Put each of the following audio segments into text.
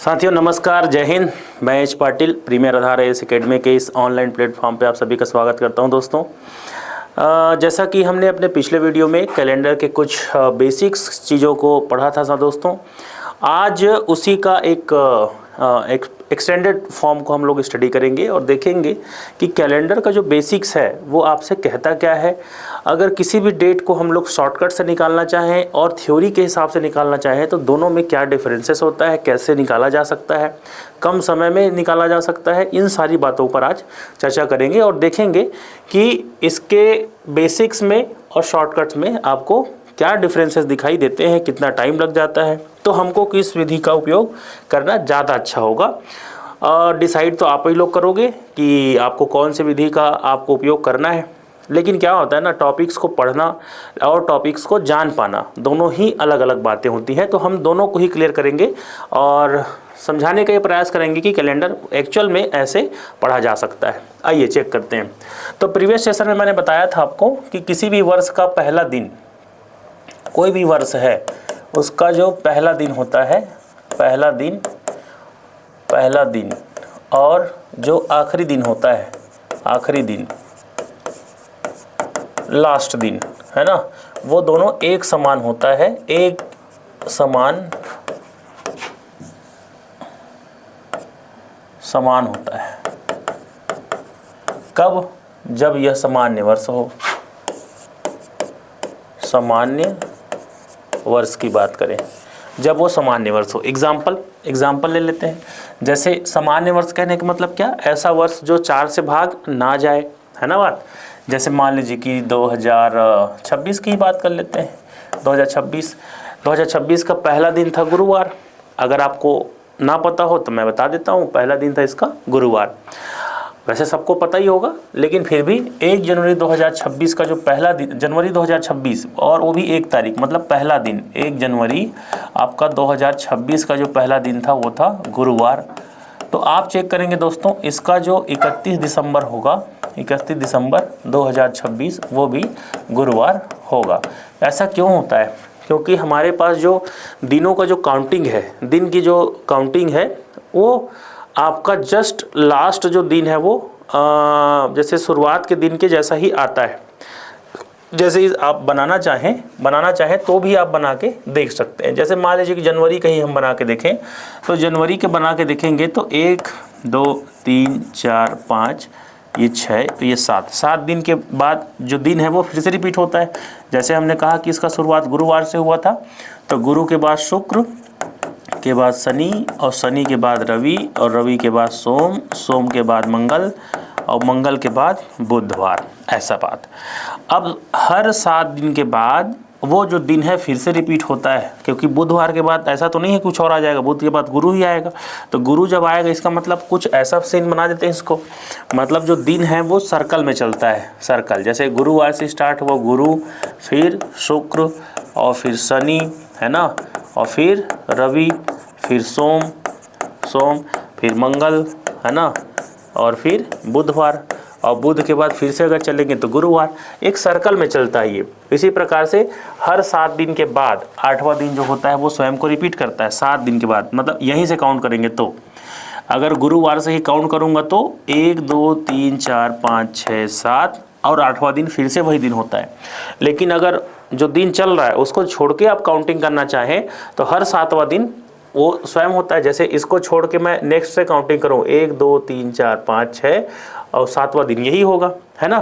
साथियों नमस्कार, जय हिंद। मैं एच पाटिल प्रीमियर आधार एस एकेडमी के इस ऑनलाइन प्लेटफॉर्म पे आप सभी का स्वागत करता हूं। दोस्तों, जैसा कि हमने अपने पिछले वीडियो में कैलेंडर के कुछ बेसिक्स चीज़ों को पढ़ा था दोस्तों, आज उसी का एक एक्सटेंडेड फॉर्म को हम लोग स्टडी करेंगे और देखेंगे कि कैलेंडर का जो बेसिक्स है वो आपसे कहता क्या है। अगर किसी भी डेट को हम लोग शॉर्टकट से निकालना चाहें और थ्योरी के हिसाब से निकालना चाहें तो दोनों में क्या डिफरेंसेस होता है, कैसे निकाला जा सकता है, कम समय में निकाला जा सकता है, इन सारी बातों पर आज चर्चा करेंगे और देखेंगे कि इसके बेसिक्स में और शॉर्टकट्स में आपको क्या डिफरेंसेस दिखाई देते हैं, कितना टाइम लग जाता है, तो हमको किस विधि का उपयोग करना ज़्यादा अच्छा होगा। डिसाइड तो आप ही लोग करोगे कि आपको कौन सी विधि का आपको उपयोग करना है। लेकिन क्या होता है ना, टॉपिक्स को पढ़ना और टॉपिक्स को जान पाना दोनों ही अलग अलग बातें होती हैं। तो हम दोनों को ही क्लियर करेंगे और समझाने का ये प्रयास करेंगे कि कैलेंडर एक्चुअल में ऐसे पढ़ा जा सकता है। आइए चेक करते हैं। तो प्रीवियस सेशन में मैंने बताया था आपको कि किसी भी वर्ष का पहला दिन, कोई भी वर्ष है उसका जो पहला दिन होता है, पहला दिन और जो आखिरी दिन होता है, आखिरी दिन, लास्ट दिन, है ना, वो दोनों एक समान होता है, एक समान होता है। कब? जब यह सामान्य वर्ष हो। सामान्य वर्ष की बात करें, जब वो सामान्य वर्ष हो। एग्जाम्पल ले लेते हैं। जैसे सामान्य वर्ष कहने का मतलब क्या? ऐसा वर्ष जो 4 से भाग ना जाए, है ना बात। जैसे मान लीजिए कि 2026 की बात कर लेते हैं। 2026 का पहला दिन था गुरुवार। अगर आपको ना पता हो तो मैं बता देता हूँ, पहला दिन था इसका गुरुवार। वैसे सबको पता ही होगा, लेकिन फिर भी 1 जनवरी 2026 का जो पहला दिन, जनवरी 2026, और वो भी 1 तारीख, मतलब पहला दिन 1 जनवरी आपका 2026 का जो पहला दिन था वो था गुरुवार। तो आप चेक करेंगे दोस्तों, इसका जो 31 दिसंबर होगा, 31 दिसंबर 2026, वो भी गुरुवार होगा। ऐसा क्यों होता है? क्योंकि हमारे पास जो दिनों का जो काउंटिंग है, दिन की जो काउंटिंग है, वो आपका जस्ट लास्ट जो दिन है वो जैसे शुरुआत के दिन के जैसा ही आता है। जैसे आप बनाना चाहें तो भी आप बना के देख सकते हैं। जैसे मान लीजिए कि जनवरी का ही हम बना के देखें, तो जनवरी के बना के देखेंगे तो 1 2 3 4 5 ये 6, तो ये 7 दिन के बाद जो दिन है वो फिर से रिपीट होता है। जैसे हमने कहा कि इसका शुरुआत गुरुवार से हुआ था, तो गुरु के बाद शुक्र, के बाद शनि, और शनि के बाद रवि, और रवि के बाद सोम, सोम के बाद मंगल, और मंगल के बाद बुधवार। ऐसा बात। अब हर 7 दिन के बाद वो जो दिन है फिर से रिपीट होता है, क्योंकि बुधवार के बाद ऐसा तो नहीं है कुछ और आ जाएगा, बुध के बाद गुरु ही आएगा। तो गुरु जब आएगा इसका मतलब कुछ ऐसा सीन बना देते हैं इसको, मतलब जो दिन है वो सर्कल में चलता है। सर्कल जैसे गुरुवार से स्टार्ट हुआ गुरु, फिर शुक्र, और फिर शनि, है ना, और फिर रवि, फिर सोम, फिर मंगल, है ना, और फिर बुधवार, और बुध के बाद फिर से अगर चलेंगे तो गुरुवार। एक सर्कल में चलता है ये। इसी प्रकार से हर 7 दिन के बाद 8वां दिन जो होता है वो स्वयं को रिपीट करता है 7 दिन के बाद। मतलब यहीं से काउंट करेंगे तो अगर गुरुवार से ही काउंट करूँगा तो 1 2 3 4 5 6 7, और 8वां दिन फिर से वही दिन होता है। लेकिन अगर जो दिन चल रहा है उसको छोड़ के आप काउंटिंग करना चाहें तो हर 7वां दिन वो स्वयं होता है। जैसे इसको छोड़ के मैं नेक्स्ट से काउंटिंग करूँ 1 2 3 4 5 6, और 7वां दिन यही होगा, है ना।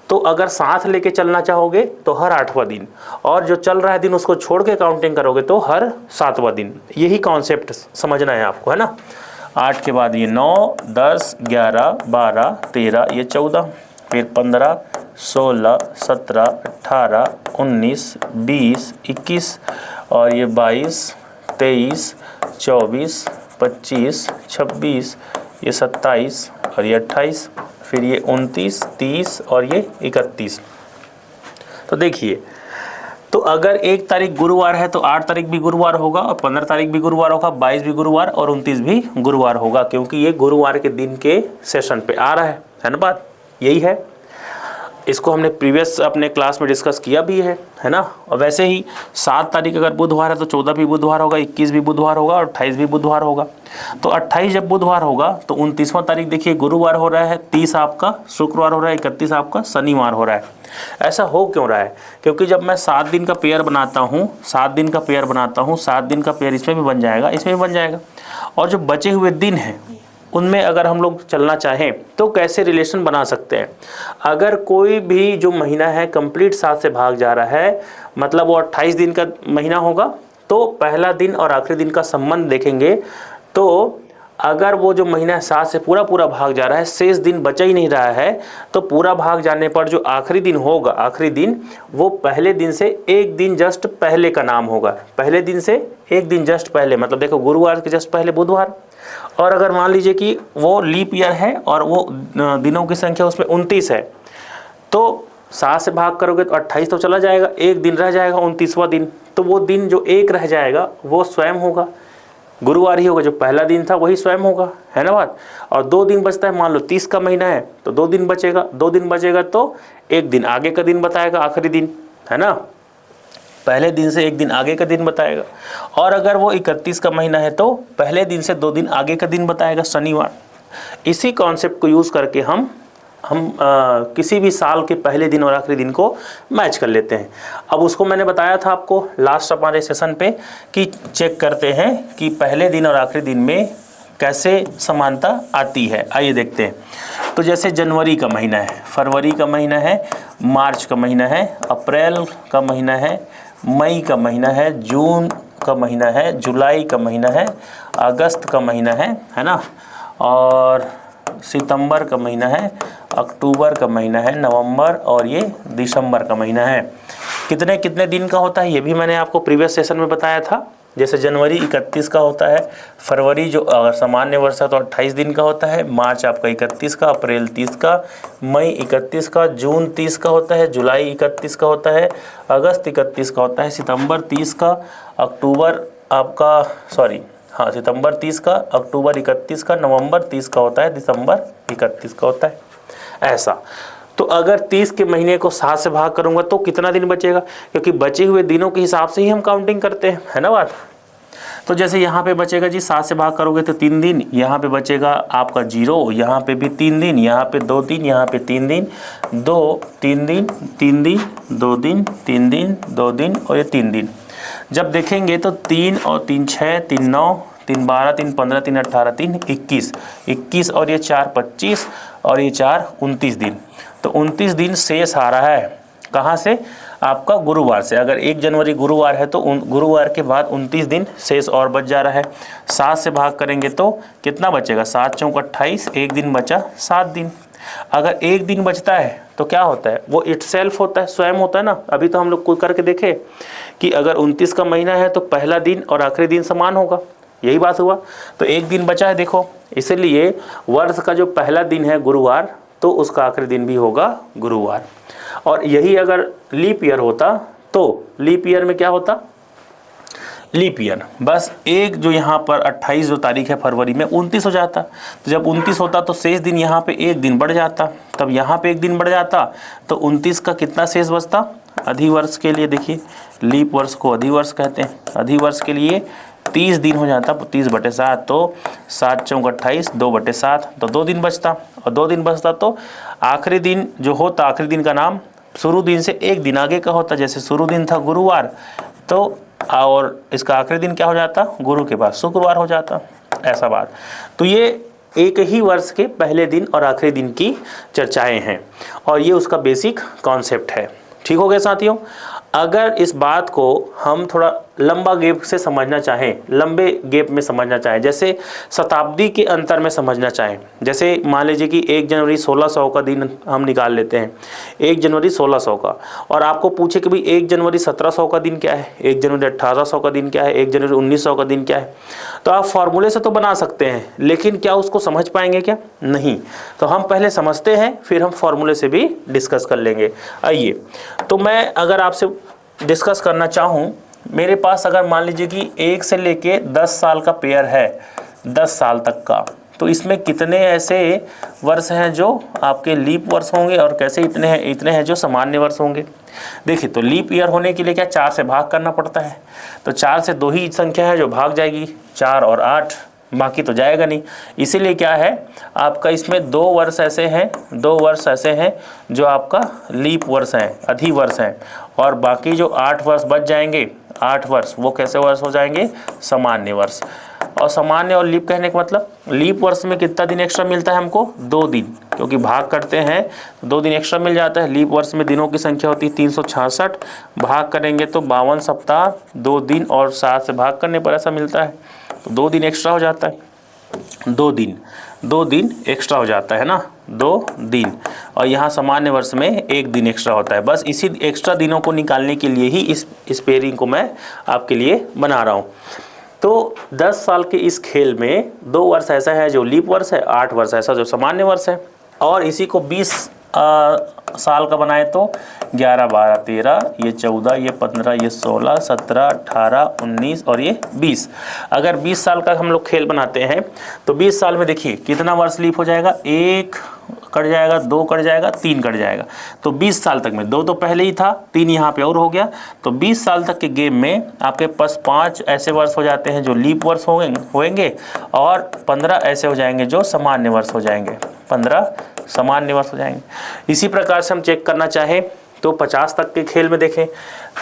तो अगर साथ लेके चलना चाहोगे तो हर 8वां दिन, और जो चल रहा है दिन उसको छोड़ के काउंटिंग करोगे तो हर 7वां दिन। यही कॉन्सेप्ट समझना है आपको, है ना। 8 के बाद ये 9 10 11 12 13, ये 14, फिर 15 16 17 18 19 20 21, और ये 22 23 24 25 26, ये 27, और ये 28, फिर ये 29 30, और ये 31। तो देखिए, तो अगर 1 तारीख गुरुवार है तो 8 तारीख भी गुरुवार होगा, और 15 तारीख भी गुरुवार होगा, 22 भी गुरुवार, और 29 भी गुरुवार होगा, क्योंकि ये गुरुवार के दिन के सेशन पे आ रहा है ना। बात यही है। इसको हमने प्रीवियस अपने क्लास में डिस्कस किया भी है ना। और वैसे ही 7 तारीख अगर बुधवार है तो 14 भी बुधवार होगा, 21 भी बुधवार होगा और 28 भी बुधवार होगा। तो 28 जब बुधवार होगा तो 29वां तारीख देखिए गुरुवार हो रहा है, 30 आपका शुक्रवार हो रहा है, 31 आपका शनिवार हो रहा है। ऐसा हो क्यों रहा है? क्योंकि जब मैं 7 दिन का पेयर बनाता हूँ, 7 दिन का पेयर बनाता हूँ, 7 दिन का पेयर इसमें भी बन जाएगा, इसमें भी बन जाएगा। और जो बचे हुए दिन हैं उनमें अगर हम लोग चलना चाहें तो कैसे रिलेशन बना सकते हैं? अगर कोई भी जो महीना है कंप्लीट 7 से भाग जा रहा है, मतलब वो 28 दिन का महीना होगा, तो पहला दिन और आखिरी दिन का संबंध देखेंगे तो अगर वो जो महीना 7 से पूरा भाग जा रहा है, शेष दिन बचा ही नहीं रहा है, तो पूरा भाग जाने पर जो आखिरी दिन होगा, आखिरी दिन वो पहले दिन से एक दिन जस्ट पहले का नाम होगा। पहले दिन से एक दिन जस्ट पहले, मतलब देखो गुरुवार के जस्ट पहले बुधवार। और अगर मान लीजिए कि वो लीप ईयर है और वो दिनों की संख्या उसमें 29 है, तो 7 से भाग करोगे तो 28 तो चला जाएगा, एक दिन रह जाएगा 29वां दिन। तो वो दिन जो एक रह जाएगा वो स्वयं होगा, गुरुवार ही होगा। जो पहला दिन था वही स्वयं होगा, है ना बात। और 2 दिन बचता है, मान लो 30 का महीना है तो 2 दिन बचेगा, 2 दिन बचेगा तो एक दिन आगे का दिन बताएगा, आखिरी दिन, है ना। पहले दिन से एक दिन आगे का दिन बताएगा। और अगर वो 31 का महीना है तो पहले दिन से 2 दिन आगे का दिन बताएगा, शनिवार। इसी कॉन्सेप्ट को यूज़ करके हम किसी भी साल के पहले दिन और आखिरी दिन को मैच कर लेते हैं। अब उसको मैंने बताया था आपको लास्ट हमारे सेशन पे कि चेक करते हैं कि पहले दिन और आखिरी दिन में कैसे समानता आती है। आइए देखते हैं। तो जैसे जनवरी का महीना है, फरवरी का महीना है, मार्च का महीना है, अप्रैल का महीना है, मई का महीना है, जून का महीना है, जुलाई का महीना है, अगस्त का महीना है ना, और सितंबर का महीना है, अक्टूबर का महीना है, नवंबर और ये दिसंबर का महीना है। कितने कितने दिन का होता है ये भी मैंने आपको प्रीवियस सेशन में बताया था। जैसे जनवरी 31 का होता है, फरवरी जो अगर सामान्य वर्ष है तो 28 दिन का होता है, मार्च आपका 31 का, अप्रैल 30 का, मई 31 का, जून 30 का होता है, जुलाई 31 का होता है, अगस्त 31 का होता है, सितंबर 30 का, अक्टूबर आपका सितंबर 30 का, अक्टूबर 31 का, नवंबर 30 का होता है, दिसंबर 31 का होता है। ऐसा तो अगर 30 के महीने को 7 से भाग करूंगा तो कितना दिन बचेगा? क्योंकि बचे हुए दिनों के हिसाब से ही हम काउंटिंग करते हैं, है ना बात। तो जैसे यहाँ पे बचेगा जी 7 से भाग करोगे तो 3 दिन, यहाँ पे बचेगा आपका 0, यहाँ पे भी 3 दिन, यहाँ पे 2 दिन, यहाँ पे 3 दिन, 2 3 दिन, 3 दिन, 2 दिन, 3 दिन, 2 दिन और ये 3 दिन। जब देखेंगे तो 3 और 3 6, 3 9, 3 12, 3 15, 3 18, 3 21, 21 और ये 4 25 और ये 4 29 दिन। तो 29 दिन शेष आ रहा है कहाँ से? आपका गुरुवार से। अगर 1 जनवरी गुरुवार है तो गुरुवार के बाद 29 दिन शेष और बच जा रहा है। 7 से भाग करेंगे तो कितना बचेगा? 7 चौक 28, एक दिन बचा 7 दिन। अगर एक दिन बचता है तो क्या होता है? वो इटसेल्फ होता है, स्वयं होता है ना। अभी तो हम लोग कोई करके देखे कि अगर 29 का महीना है तो पहला दिन और आखिरी दिन समान होगा, यही बात हुआ। तो एक दिन बचा है देखो, इसलिए वर्ष का जो पहला दिन है गुरुवार तो उसका आखिरी दिन भी होगा गुरुवार। और यही अगर लीप ईयर होता तो लीप ईयर में क्या होता? लीप ईयर बस एक जो यहाँ पर 28 जो तारीख है फरवरी में 29 हो जाता। तो जब 29 होता तो शेष दिन यहाँ पे एक दिन बढ़ जाता, तब यहाँ पे एक दिन बढ़ जाता तो 29 का कितना शेष बचता? अधिवर्ष के लिए देखिए, लीप वर्ष को अधिवर्ष कहते हैं। अधिवर्ष के लिए 30 दिन हो जाता, 30/7, तो 7 चौक 28, 2/7, तो 2 दिन बचता। और 2 दिन बचता तो आखिरी दिन जो होता, आखिरी दिन का नाम शुरू दिन से एक दिन आगे का होता। जैसे शुरू दिन था गुरुवार तो और इसका आखिरी दिन क्या हो जाता? गुरु के बाद शुक्रवार हो जाता। ऐसा बात। तो ये एक ही वर्ष के पहले दिन और आखिरी दिन की चर्चाएं हैं और ये उसका बेसिक कॉन्सेप्ट है। ठीक हो गया साथियों। अगर इस बात को हम थोड़ा लंबा गैप से समझना चाहें, लंबे गैप में समझना चाहें, जैसे शताब्दी के अंतर में समझना चाहें, जैसे मान लीजिए कि 1 जनवरी 1600 का दिन हम निकाल लेते हैं, 1 जनवरी 1600 का, और आपको पूछे कि भाई 1 जनवरी 1700 का दिन क्या है, 1 जनवरी 1800 का दिन क्या है, 1 जनवरी 1900 का दिन क्या है, तो आप फॉर्मूले से तो बना सकते हैं, लेकिन क्या उसको समझ पाएंगे क्या? नहीं। तो हम पहले समझते हैं, फिर हम फॉर्मूले से भी डिस्कस कर लेंगे। आइए, तो मैं अगर आपसे डिस्कस करना चाहूँ, मेरे पास अगर मान लीजिए कि 1 से लेके 10 साल का पेयर है, 10 साल तक का, तो इसमें कितने ऐसे वर्ष हैं जो आपके लीप वर्ष होंगे और कैसे इतने हैं जो सामान्य वर्ष होंगे। देखिए, तो लीप ईयर होने के लिए क्या 4 से भाग करना पड़ता है, तो 4 से 2 ही संख्या है जो भाग जाएगी, 4 और 8, बाकी तो जाएगा नहीं। इसीलिए क्या है आपका इसमें 2 वर्ष ऐसे हैं, 2 वर्ष ऐसे हैं जो आपका लीप वर्ष हैं, अधिवर्ष हैं, और बाकी जो 8 वर्ष बच जाएंगे, 8 वर्ष वो कैसे वर्ष हो जाएंगे, सामान्य वर्ष। और सामान्य और लीप कहने का मतलब, लीप वर्ष में कितना दिन एक्स्ट्रा मिलता है हमको, 2 दिन, क्योंकि भाग करते हैं तो 2 दिन एक्स्ट्रा मिल जाता है। लीप वर्ष में दिनों की संख्या होती है 366, भाग करेंगे तो 52 सप्ताह 2 दिन और 7 से भाग करने पर ऐसा मिलता है, तो 2 दिन एक्स्ट्रा हो जाता है, 2 दिन एक्स्ट्रा हो जाता है ना, 2 दिन। और यहाँ सामान्य वर्ष में 1 दिन एक्स्ट्रा होता है। बस इसी एक्स्ट्रा दिनों को निकालने के लिए ही इस पेयरिंग को मैं आपके लिए बना रहा हूँ। तो 10 साल के इस खेल में 2 वर्ष ऐसा है जो लीप वर्ष है, 8 वर्ष ऐसा जो सामान्य वर्ष है, और इसी को 20 साल का बनाए तो 11, 12, 13, ये 14, ये 15, ये 16, 17, 18, 19 और ये 20। अगर 20 साल का हम लोग खेल बनाते हैं तो 20 साल में देखिए कितना वर्ष लीप हो जाएगा, 1 कट जाएगा, 2 कट जाएगा, 3 कट जाएगा। तो 20 साल तक में 2 तो पहले ही था, 3 यहाँ पे और हो गया। तो 20 साल तक के गेम में आपके पास 5 ऐसे वर्ष हो जाते हैं जो लीप वर्ष होंगे और 15 ऐसे हो जाएंगे जो सामान्य वर्ष हो जाएंगे, 15 सामान्य वर्ष हो जाएंगे। इसी प्रकार से हम चेक करना चाहें तो 50 तक के खेल में देखें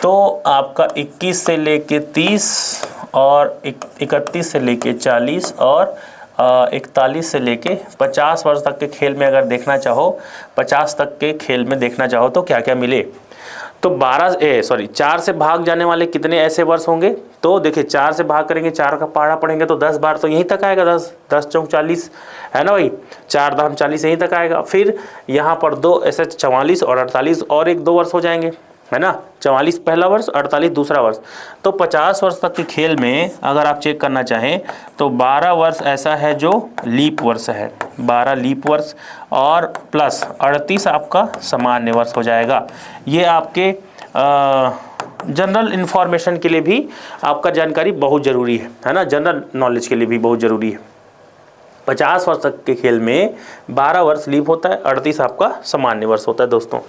तो आपका 21 से लेके 30 और 31 से लेके 40 और 41 से लेके 50 वर्ष तक के खेल में अगर देखना चाहो, 50 तक के खेल में देखना चाहो तो क्या क्या मिले। तो 4 से भाग जाने वाले कितने ऐसे वर्ष होंगे, तो देखिए 4 से भाग करेंगे, 4 का पहाड़ा पढ़ेंगे तो 10 बार तो यहीं तक आएगा, 10 चौक 40 है ना भाई, 4 दाम 40 यहीं तक आएगा। फिर यहाँ पर 2 ऐसे 44 और 48 और 1-2 वर्ष हो जाएंगे, है ना, 44 पहला वर्ष, 48 दूसरा वर्ष। तो 50 वर्ष तक के खेल में अगर आप चेक करना चाहें तो 12 वर्ष ऐसा है जो लीप वर्ष है, 12 लीप वर्ष और प्लस 38 आपका सामान्य वर्ष हो जाएगा। ये आपके जनरल इन्फॉर्मेशन के लिए भी आपका जानकारी बहुत ज़रूरी है ना, जनरल नॉलेज के लिए भी बहुत ज़रूरी है। 50 वर्ष तक के खेल में 12 वर्ष लीप होता है, 38 आपका सामान्य वर्ष होता है। दोस्तों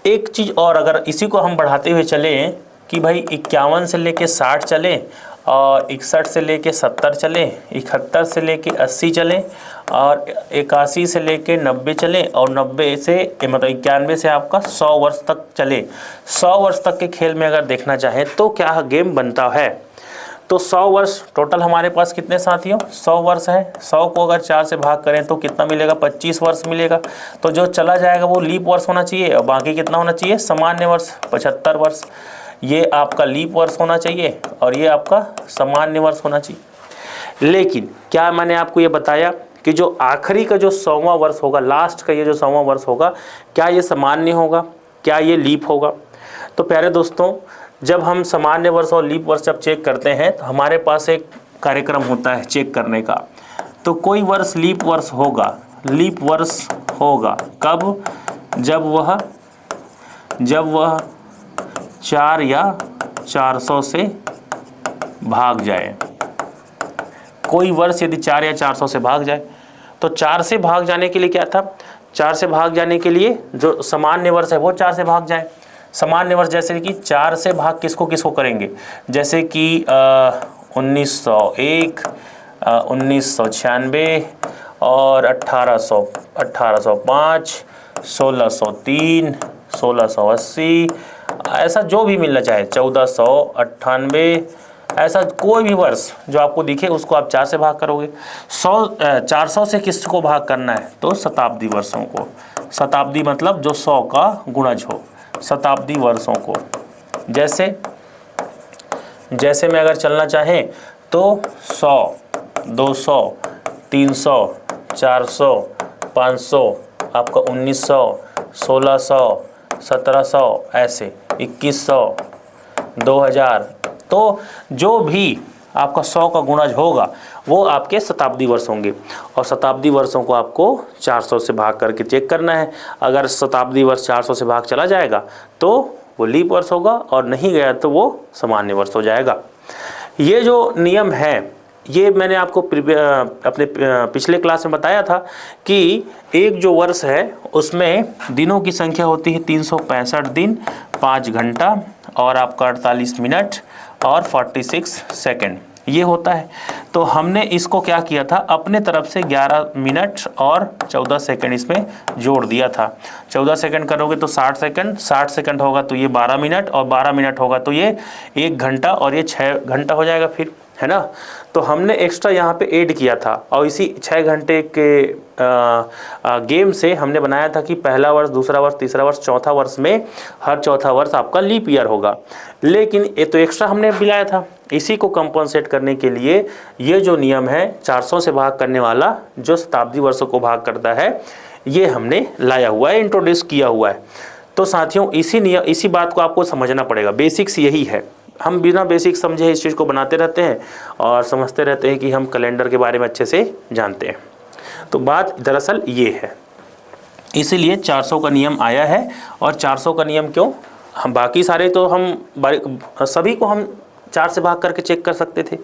एक चीज़ और, अगर इसी को हम बढ़ाते हुए चलें कि भाई 51 से लेके 60 चलें और 61 से लेके 70 चलें, 71 से लेके 80 चलें और 81 से लेके 90 चलें और 90 से मतलब 91 से आपका 100 वर्ष तक चले। 100 वर्ष तक के खेल में अगर देखना चाहें तो क्या गेम बनता है, तो 100 वर्ष टोटल हमारे पास कितने साथियों, 100 वर्ष है। 100 को अगर 4 से भाग करें तो कितना मिलेगा, 25 वर्ष मिलेगा। तो जो चला जाएगा वो लीप वर्ष होना चाहिए और बाकी कितना होना चाहिए, सामान्य वर्ष, 75 वर्ष। ये आपका लीप वर्ष होना चाहिए और ये आपका सामान्य वर्ष होना चाहिए। लेकिन क्या मैंने आपको ये बताया कि जो आखिरी का जो 100वां वर्ष होगा, लास्ट का ये जो 100वां वर्ष होगा, क्या ये सामान्य होगा, क्या ये लीप होगा। तो प्यारे दोस्तों, जब हम सामान्य वर्ष और लीप वर्ष जब चेक करते हैं तो हमारे पास एक कार्यक्रम होता है चेक करने का। तो कोई वर्ष लीप वर्ष होगा, लीप वर्ष होगा कब, जब वह 4 या 400 से भाग जाए। कोई वर्ष यदि 4 या 400 से भाग जाए, तो 4 से भाग जाने के लिए क्या था, 4 से भाग जाने के लिए जो सामान्य वर्ष है वो 4 से भाग जाए। सामान्य वर्ष जैसे कि 4 से भाग किसको किसको करेंगे, जैसे कि 1901, 1996 और 1805, 1603, 1680, ऐसा जो भी मिलना चाहे, 1498, ऐसा कोई भी वर्ष जो आपको दिखे उसको आप 4 से भाग करोगे। 400 से किसको भाग करना है, तो शताब्दी वर्षों को। शताब्दी मतलब जो 100 का गुणज हो, शताब्दी वर्षों को। जैसे में अगर चलना चाहें तो 100, 200, 300, 400, 500, आपका 1900, 1600, 1700, ऐसे 2100, 2000। तो जो भी आपका 100 का गुणज होगा वो आपके शताब्दी वर्ष होंगे और शताब्दी वर्षों को आपको 400 से भाग करके चेक करना है। अगर शताब्दी वर्ष 400 से भाग चला जाएगा तो वो लीप वर्ष होगा और नहीं गया तो वो सामान्य वर्ष हो जाएगा। ये जो नियम है ये मैंने आपको अपने पिछले क्लास में बताया था कि एक जो वर्ष है उसमें दिनों की संख्या होती है 365 दिन, 5 घंटा और आपका 48 मिनट और 46 सेकंड, ये होता है। तो हमने इसको क्या किया था, अपने तरफ से 11 मिनट और 14 सेकंड इसमें जोड़ दिया था। 14 सेकंड करोगे तो 60 सेकंड, 60 सेकंड होगा तो ये 12 मिनट और 12 मिनट होगा तो ये 1 घंटा और ये 6 घंटा हो जाएगा फिर, है ना। तो हमने एक्स्ट्रा यहाँ पे ऐड किया था और इसी 6 घंटे के गेम से हमने बनाया था कि पहला वर्ष, दूसरा वर्ष, तीसरा वर्ष, चौथा वर्ष में हर चौथा वर्ष आपका लीप ईयर होगा। लेकिन ये तो एक्स्ट्रा हमने मिलाया था, इसी को कंपनसेट करने के लिए ये जो नियम है 400 से भाग करने वाला जो शताब्दी वर्षों को भाग करता है, ये हमने लाया हुआ है, इंट्रोड्यूस किया हुआ है। तो साथियों इसी बात को आपको समझना पड़ेगा, बेसिक्स यही है। हम बिना बेसिक समझे इस चीज़ को बनाते रहते हैं और समझते रहते हैं कि हम कैलेंडर के बारे में अच्छे से जानते हैं। तो बात दरअसल ये है, इसीलिए 400 का नियम आया है। और 400 का नियम क्यों, हम बाकी सारे तो सभी को हम 4 से भाग करके चेक कर सकते थे,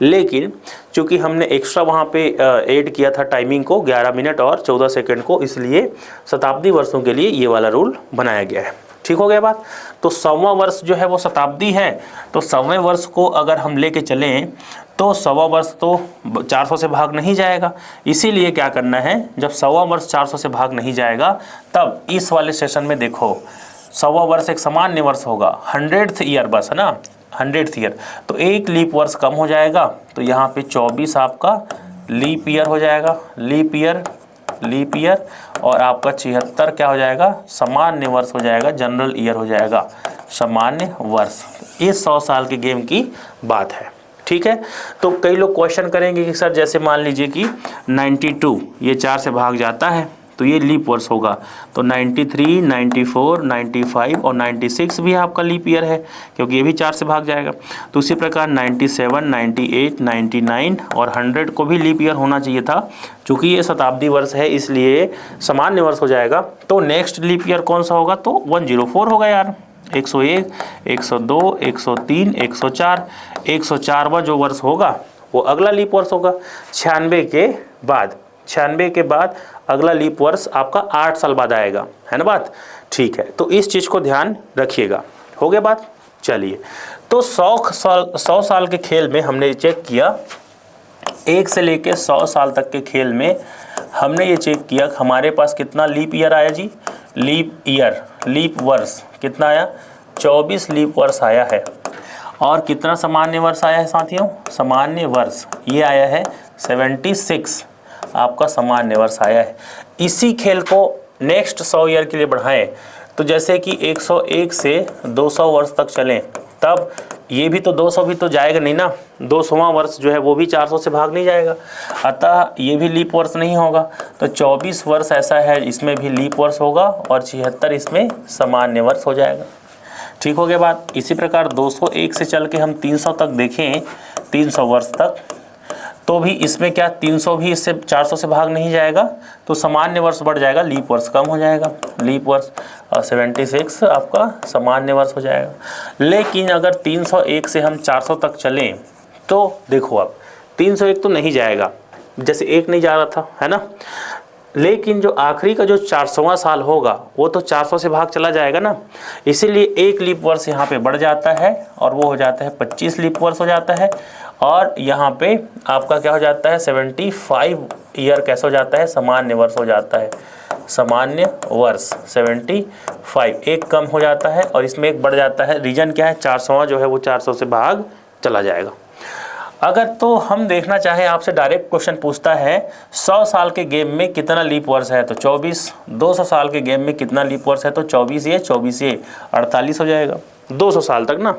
लेकिन चूंकि हमने एक्स्ट्रा वहाँ पे ऐड किया था टाइमिंग को 11 मिनट और 14 सेकंड को, इसलिए शताब्दी वर्षों के लिए ये वाला रूल बनाया गया है। ठीक हो गया बात। तो 100वां वर्ष जो है वो शताब्दी है, तो 100वें वर्ष को अगर हम लेके चलें तो 100वां वर्ष तो 400 से भाग नहीं जाएगा। इसीलिए क्या करना है, जब 100वां वर्ष 400 से भाग नहीं जाएगा तब इस वाले सेशन में देखो 100वां वर्ष एक सामान्य वर्ष होगा, 100th ईयर बस, है ना, 100th ईयर, तो एक लीप वर्ष कम हो जाएगा। तो यहाँ पे 24 आपका लीप ईयर हो जाएगा, लीप ईयर और आपका 76 क्या हो जाएगा, सामान्य वर्ष हो जाएगा, जनरल ईयर हो जाएगा, सामान्य वर्ष। ये 100 साल के गेम की बात है। ठीक है। तो कई लोग क्वेश्चन करेंगे कि सर जैसे मान लीजिए कि 92 ये 4 से भाग जाता है तो ये लीप वर्ष होगा, तो 93, 94, 95 और 96 भी आपका लीप ईयर है क्योंकि ये भी 4 से भाग जाएगा। तो उसी प्रकार 97, 98, 99 और 100 को भी लीप ईयर होना चाहिए था, चूँकि ये शताब्दी वर्ष है इसलिए सामान्य वर्ष हो जाएगा। तो नेक्स्ट लीप ईयर कौन सा होगा, तो 104 होगा यार, 101, 102, 103, 104, 104वां जो वर्ष होगा वो अगला लीप वर्ष होगा। 96 के बाद अगला लीप वर्ष आपका 8 साल बाद आएगा, है ना बात। ठीक है, तो इस चीज़ को ध्यान रखिएगा। हो गया बात। चलिए, तो 100 साल के खेल में हमने चेक किया, 1 से लेके 100 साल तक के खेल में हमने ये चेक किया हमारे पास कितना लीप ईयर आया जी, लीप वर्ष कितना आया, 24 लीप वर्ष आया है। और कितना सामान्य वर्ष आया है साथियों, सामान्य वर्ष ये आया है 76 आपका सामान्य वर्ष आया है। इसी खेल को नेक्स्ट 100 ईयर के लिए बढ़ाएं तो जैसे कि 101 से 200 वर्ष तक चलें, तब ये भी तो 200 भी तो जाएगा नहीं ना, 200वां वर्ष जो है वो भी 400 से भाग नहीं जाएगा, अतः ये भी लीप वर्ष नहीं होगा। तो 24 वर्ष ऐसा है इसमें भी लीप वर्ष होगा और 76 इसमें सामान्य वर्ष हो जाएगा। ठीक हो गया बात। इसी प्रकार 201 से चल के हम 300 तक देखें, 300 वर्ष तक, तो भी इसमें क्या 300 भी इससे 400 से भाग नहीं जाएगा, तो सामान्य वर्ष बढ़ जाएगा, लीप वर्ष कम हो जाएगा, लीप वर्ष 76 आपका सामान्य वर्ष हो जाएगा। लेकिन अगर 301 से हम 400 तक चलें तो देखो अब 301 तो नहीं जाएगा, जैसे 1 नहीं जा रहा था, है ना, लेकिन जो आखिरी का जो 400वां साल होगा वो तो 400 से भाग चला जाएगा ना, इसीलिए एक लीप वर्ष यहाँ पे बढ़ जाता है और वो हो जाता है 25 लीप वर्ष हो जाता है। और यहाँ पे आपका क्या हो जाता है, 75 ईयर कैसे हो जाता है, सामान्य वर्ष हो जाता है, सामान्य वर्ष 75 एक कम हो जाता है और इसमें एक बढ़ जाता है। रीजन क्या है, 400वां जो है वो 400 से भाग चला जाएगा। अगर तो हम देखना चाहें, आपसे डायरेक्ट क्वेश्चन पूछता है 100 साल के गेम में कितना लीप वर्ष है तो 24, 200 साल के गेम में कितना लीप वर्ष है तो 24 ये 48 हो जाएगा 200 साल तक ना।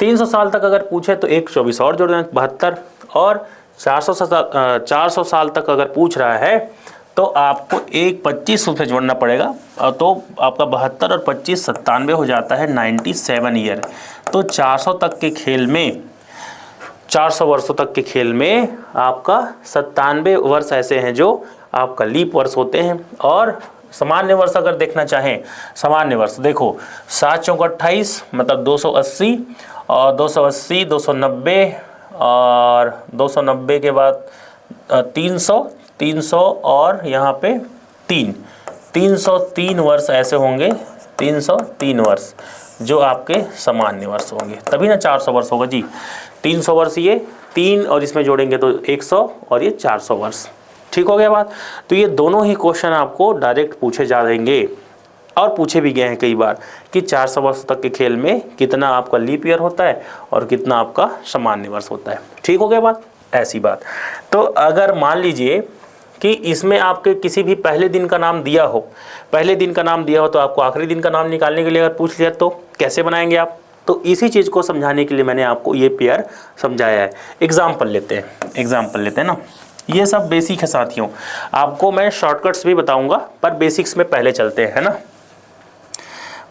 300 साल तक अगर पूछे तो एक 24 और जोड़ दें 72, और 400 साल तक अगर पूछ रहा है तो आपको एक 25 से जोड़ना पड़ेगा, तो आपका 72 और 25 97 हो जाता है 97 ईयर। तो 400 तक के खेल में, 400 वर्षों तक के खेल में आपका 97 वर्ष ऐसे हैं जो आपका लीप वर्ष होते हैं। और सामान्य वर्ष अगर देखना चाहें, सामान्य वर्ष देखो 7 चौक 28 मतलब 280 और 280, 290, और 290 के बाद 300 और यहाँ पे 303 वर्ष ऐसे होंगे, 303 वर्ष जो आपके सामान्य वर्ष होंगे, तभी ना 400 वर्ष होगा जी। 300 वर्ष ये 3 और इसमें जोड़ेंगे तो 100 और ये 400 वर्ष। ठीक हो गया बात। तो ये दोनों ही क्वेश्चन आपको डायरेक्ट पूछे जा देंगे और पूछे भी गए हैं कई बार कि 400 वर्ष तक के खेल में कितना आपका लीप ईयर होता है और कितना आपका सामान्य वर्ष होता है। ठीक हो गया बात, ऐसी बात। तो अगर मान लीजिए कि इसमें आपके किसी भी पहले दिन का नाम दिया हो, तो आपको आखिरी दिन का नाम निकालने के लिए अगर पूछ लिया तो कैसे बनाएंगे आप? तो इसी चीज़ को समझाने के लिए मैंने आपको ये पेयर समझाया है। एग्जाम्पल लेते हैं ना। ये सब बेसिक है साथियों, आपको मैं शॉर्टकट्स भी बताऊंगा पर बेसिक्स में पहले चलते हैं, है ना।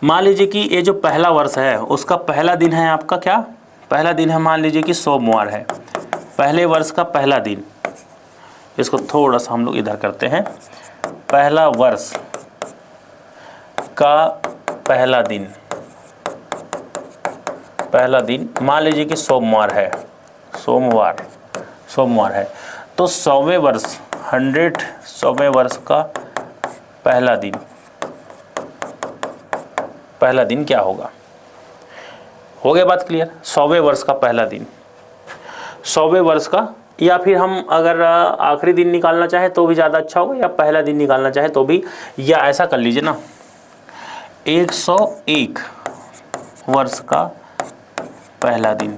मान लीजिए कि ये जो पहला वर्ष है उसका पहला दिन है आपका क्या? पहला दिन है मान लीजिए कि सोमवार है, पहले वर्ष का पहला दिन। इसको थोड़ा सा हम लोग इधर करते हैं। पहला वर्ष का पहला दिन मान लीजिए कि सोमवार है, सोमवार है। तो 100वें वर्ष 100वें वर्ष का पहला दिन क्या होगा? हो गया बात क्लियर? 100वें वर्ष का पहला दिन, 100वें वर्ष का, या फिर हम अगर आखिरी दिन निकालना चाहे तो भी ज़्यादा अच्छा होगा, या पहला दिन निकालना चाहे तो भी, या ऐसा कर लीजिए ना 101 वर्ष का पहला दिन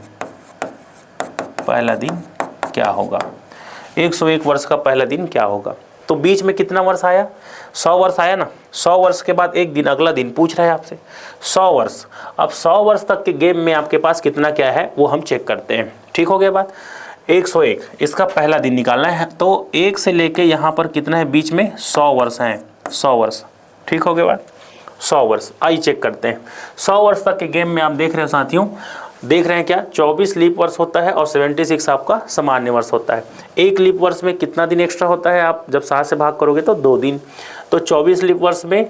क्या होगा? 101 वर्ष का पहला दिन क्या होगा? तो बीच में कितना वर्ष आया? 100 वर्ष आया ना। 100 वर्ष के बाद एक दिन, अगला दिन पूछ रहा है आपसे 100 वर्ष। अब 100 वर्ष तक के गेम में आपके पास कितना क्या है वो हम चेक करते हैं। ठीक हो गया बात। 101 इसका पहला दिन निकालना है, तो 1 से लेके यहाँ पर कितना है बीच में? 100 वर्ष हैं, 100 वर्ष। ठीक हो गया बात, 100 वर्ष। आइए चेक करते हैं। 100 वर्ष तक के गेम में आप देख रहे हो साथियों, देख रहे हैं क्या? 24 लीप वर्ष होता है और 76 आपका सामान्य वर्ष होता है। एक लीप वर्ष में कितना दिन एक्स्ट्रा होता है? आप जब 7 से भाग करोगे तो 2 दिन। तो 24 लीप वर्ष में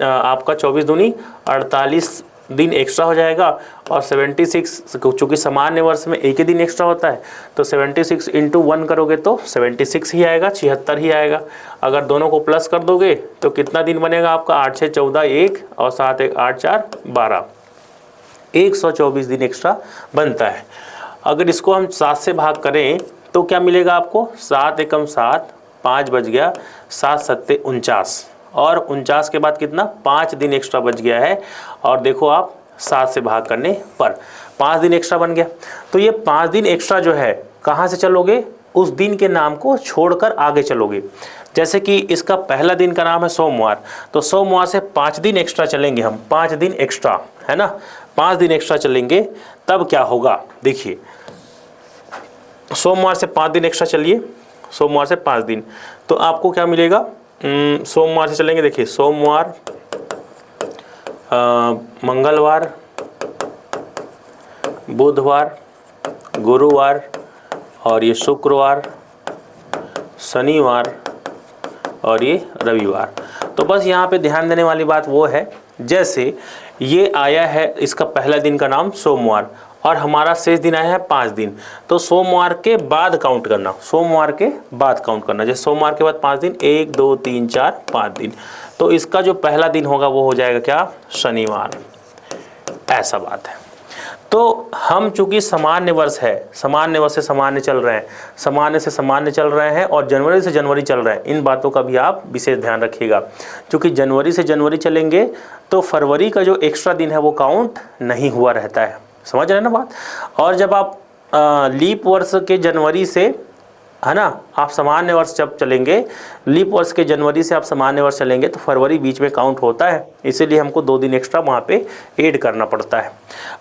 आपका 24 दूनी 48 दिन एक्स्ट्रा हो जाएगा, और 76 चूँकि सामान्य वर्ष में एक ही दिन एक्स्ट्रा होता है तो 76 × 1 करोगे तो 76 ही आएगा, 76 ही आएगा। अगर दोनों को प्लस कर दोगे तो कितना दिन बनेगा आपका? 8 6 14 1 और 7 1 8 4 12, 124 दिन एक्स्ट्रा बनता है। अगर इसको हम 7 से भाग करें तो क्या मिलेगा आपको? 7 एकम 7, 5 बच गया, 7 7 49, और 49 के बाद कितना? 5 दिन एक्स्ट्रा बच गया है। और देखो आप 7 से भाग करने पर 5 दिन एक्स्ट्रा बन गया। तो ये 5 दिन एक्स्ट्रा जो है कहाँ से चलोगे? उस दिन के नाम को छोड़कर आगे चलोगे। जैसे कि इसका पहला दिन का नाम है सोमवार, तो सोमवार से 5 दिन एक्स्ट्रा चलेंगे हम, 5 दिन एक्स्ट्रा, है ना। 5 दिन एक्स्ट्रा चलेंगे तब क्या होगा? देखिए, सोमवार से 5 दिन एक्स्ट्रा चलिए, सोमवार से 5 दिन, तो आपको क्या मिलेगा? सोमवार से चलेंगे, देखिए सोमवार, मंगलवार, बुधवार, गुरुवार, और ये शुक्रवार, शनिवार, और ये रविवार। तो बस यहाँ पे ध्यान देने वाली बात वो है, जैसे ये आया है इसका पहला दिन का नाम सोमवार, और हमारा शेष दिन आया है 5 दिन, तो सोमवार के बाद काउंट करना, सोमवार के बाद काउंट करना। जैसे सोमवार के बाद 5 दिन, 1 2 3 4 5 दिन, तो इसका जो पहला दिन होगा वो हो जाएगा क्या? शनिवार। ऐसा बात है। तो हम चूंकि सामान्य वर्ष है, सामान्य वर्ष से सामान्य चल रहे हैं, सामान्य से सामान्य चल रहे हैं, और जनवरी से जनवरी चल रहे हैं, इन बातों का भी आप विशेष ध्यान रखिएगा। क्योंकि जनवरी से जनवरी चलेंगे तो फरवरी का जो एक्स्ट्रा दिन है वो काउंट नहीं हुआ रहता है, समझ रहे हैं ना बात। और जब आप लीप वर्ष के जनवरी से, है ना, आप सामान्य वर्ष जब चलेंगे, लीप वर्ष के जनवरी से आप सामान्य वर्ष चलेंगे तो फरवरी बीच में काउंट होता है, इसीलिए हमको 2 दिन एक्स्ट्रा वहाँ पे ऐड करना पड़ता है।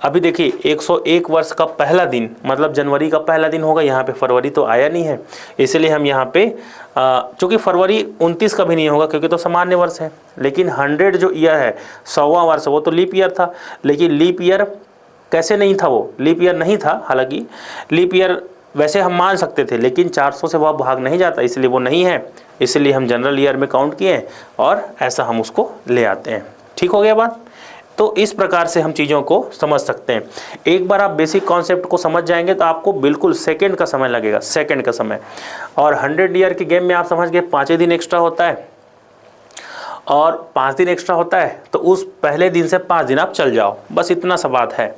अभी देखिए 101 वर्ष का पहला दिन मतलब जनवरी का पहला दिन होगा, यहाँ पे फरवरी तो आया नहीं है, इसलिए हम यहाँ पे चूँकि फरवरी 29 का भी नहीं होगा क्योंकि तो सामान्य वर्ष है, लेकिन 100 जो ईयर है, 100वां वर्ष, वो तो लीप ईयर था। लेकिन लीप ईयर कैसे नहीं था? वो लीप ईयर नहीं था, हालांकि लीप ईयर वैसे हम मान सकते थे, लेकिन 400 से वह भाग नहीं जाता, इसलिए वो नहीं है, इसलिए हम जनरल ईयर में काउंट किए और ऐसा हम उसको ले आते हैं। ठीक हो गया बात। तो इस प्रकार से हम चीज़ों को समझ सकते हैं। एक बार आप बेसिक कॉन्सेप्ट को समझ जाएंगे तो आपको बिल्कुल सेकंड का समय लगेगा, सेकंड का समय। और 100 ईयर की गेम में आप समझ गए 5 दिन एक्स्ट्रा होता है और 5 दिन एक्स्ट्रा होता है, तो उस पहले दिन से 5 दिन आप चल जाओ, बस इतना सा बात है।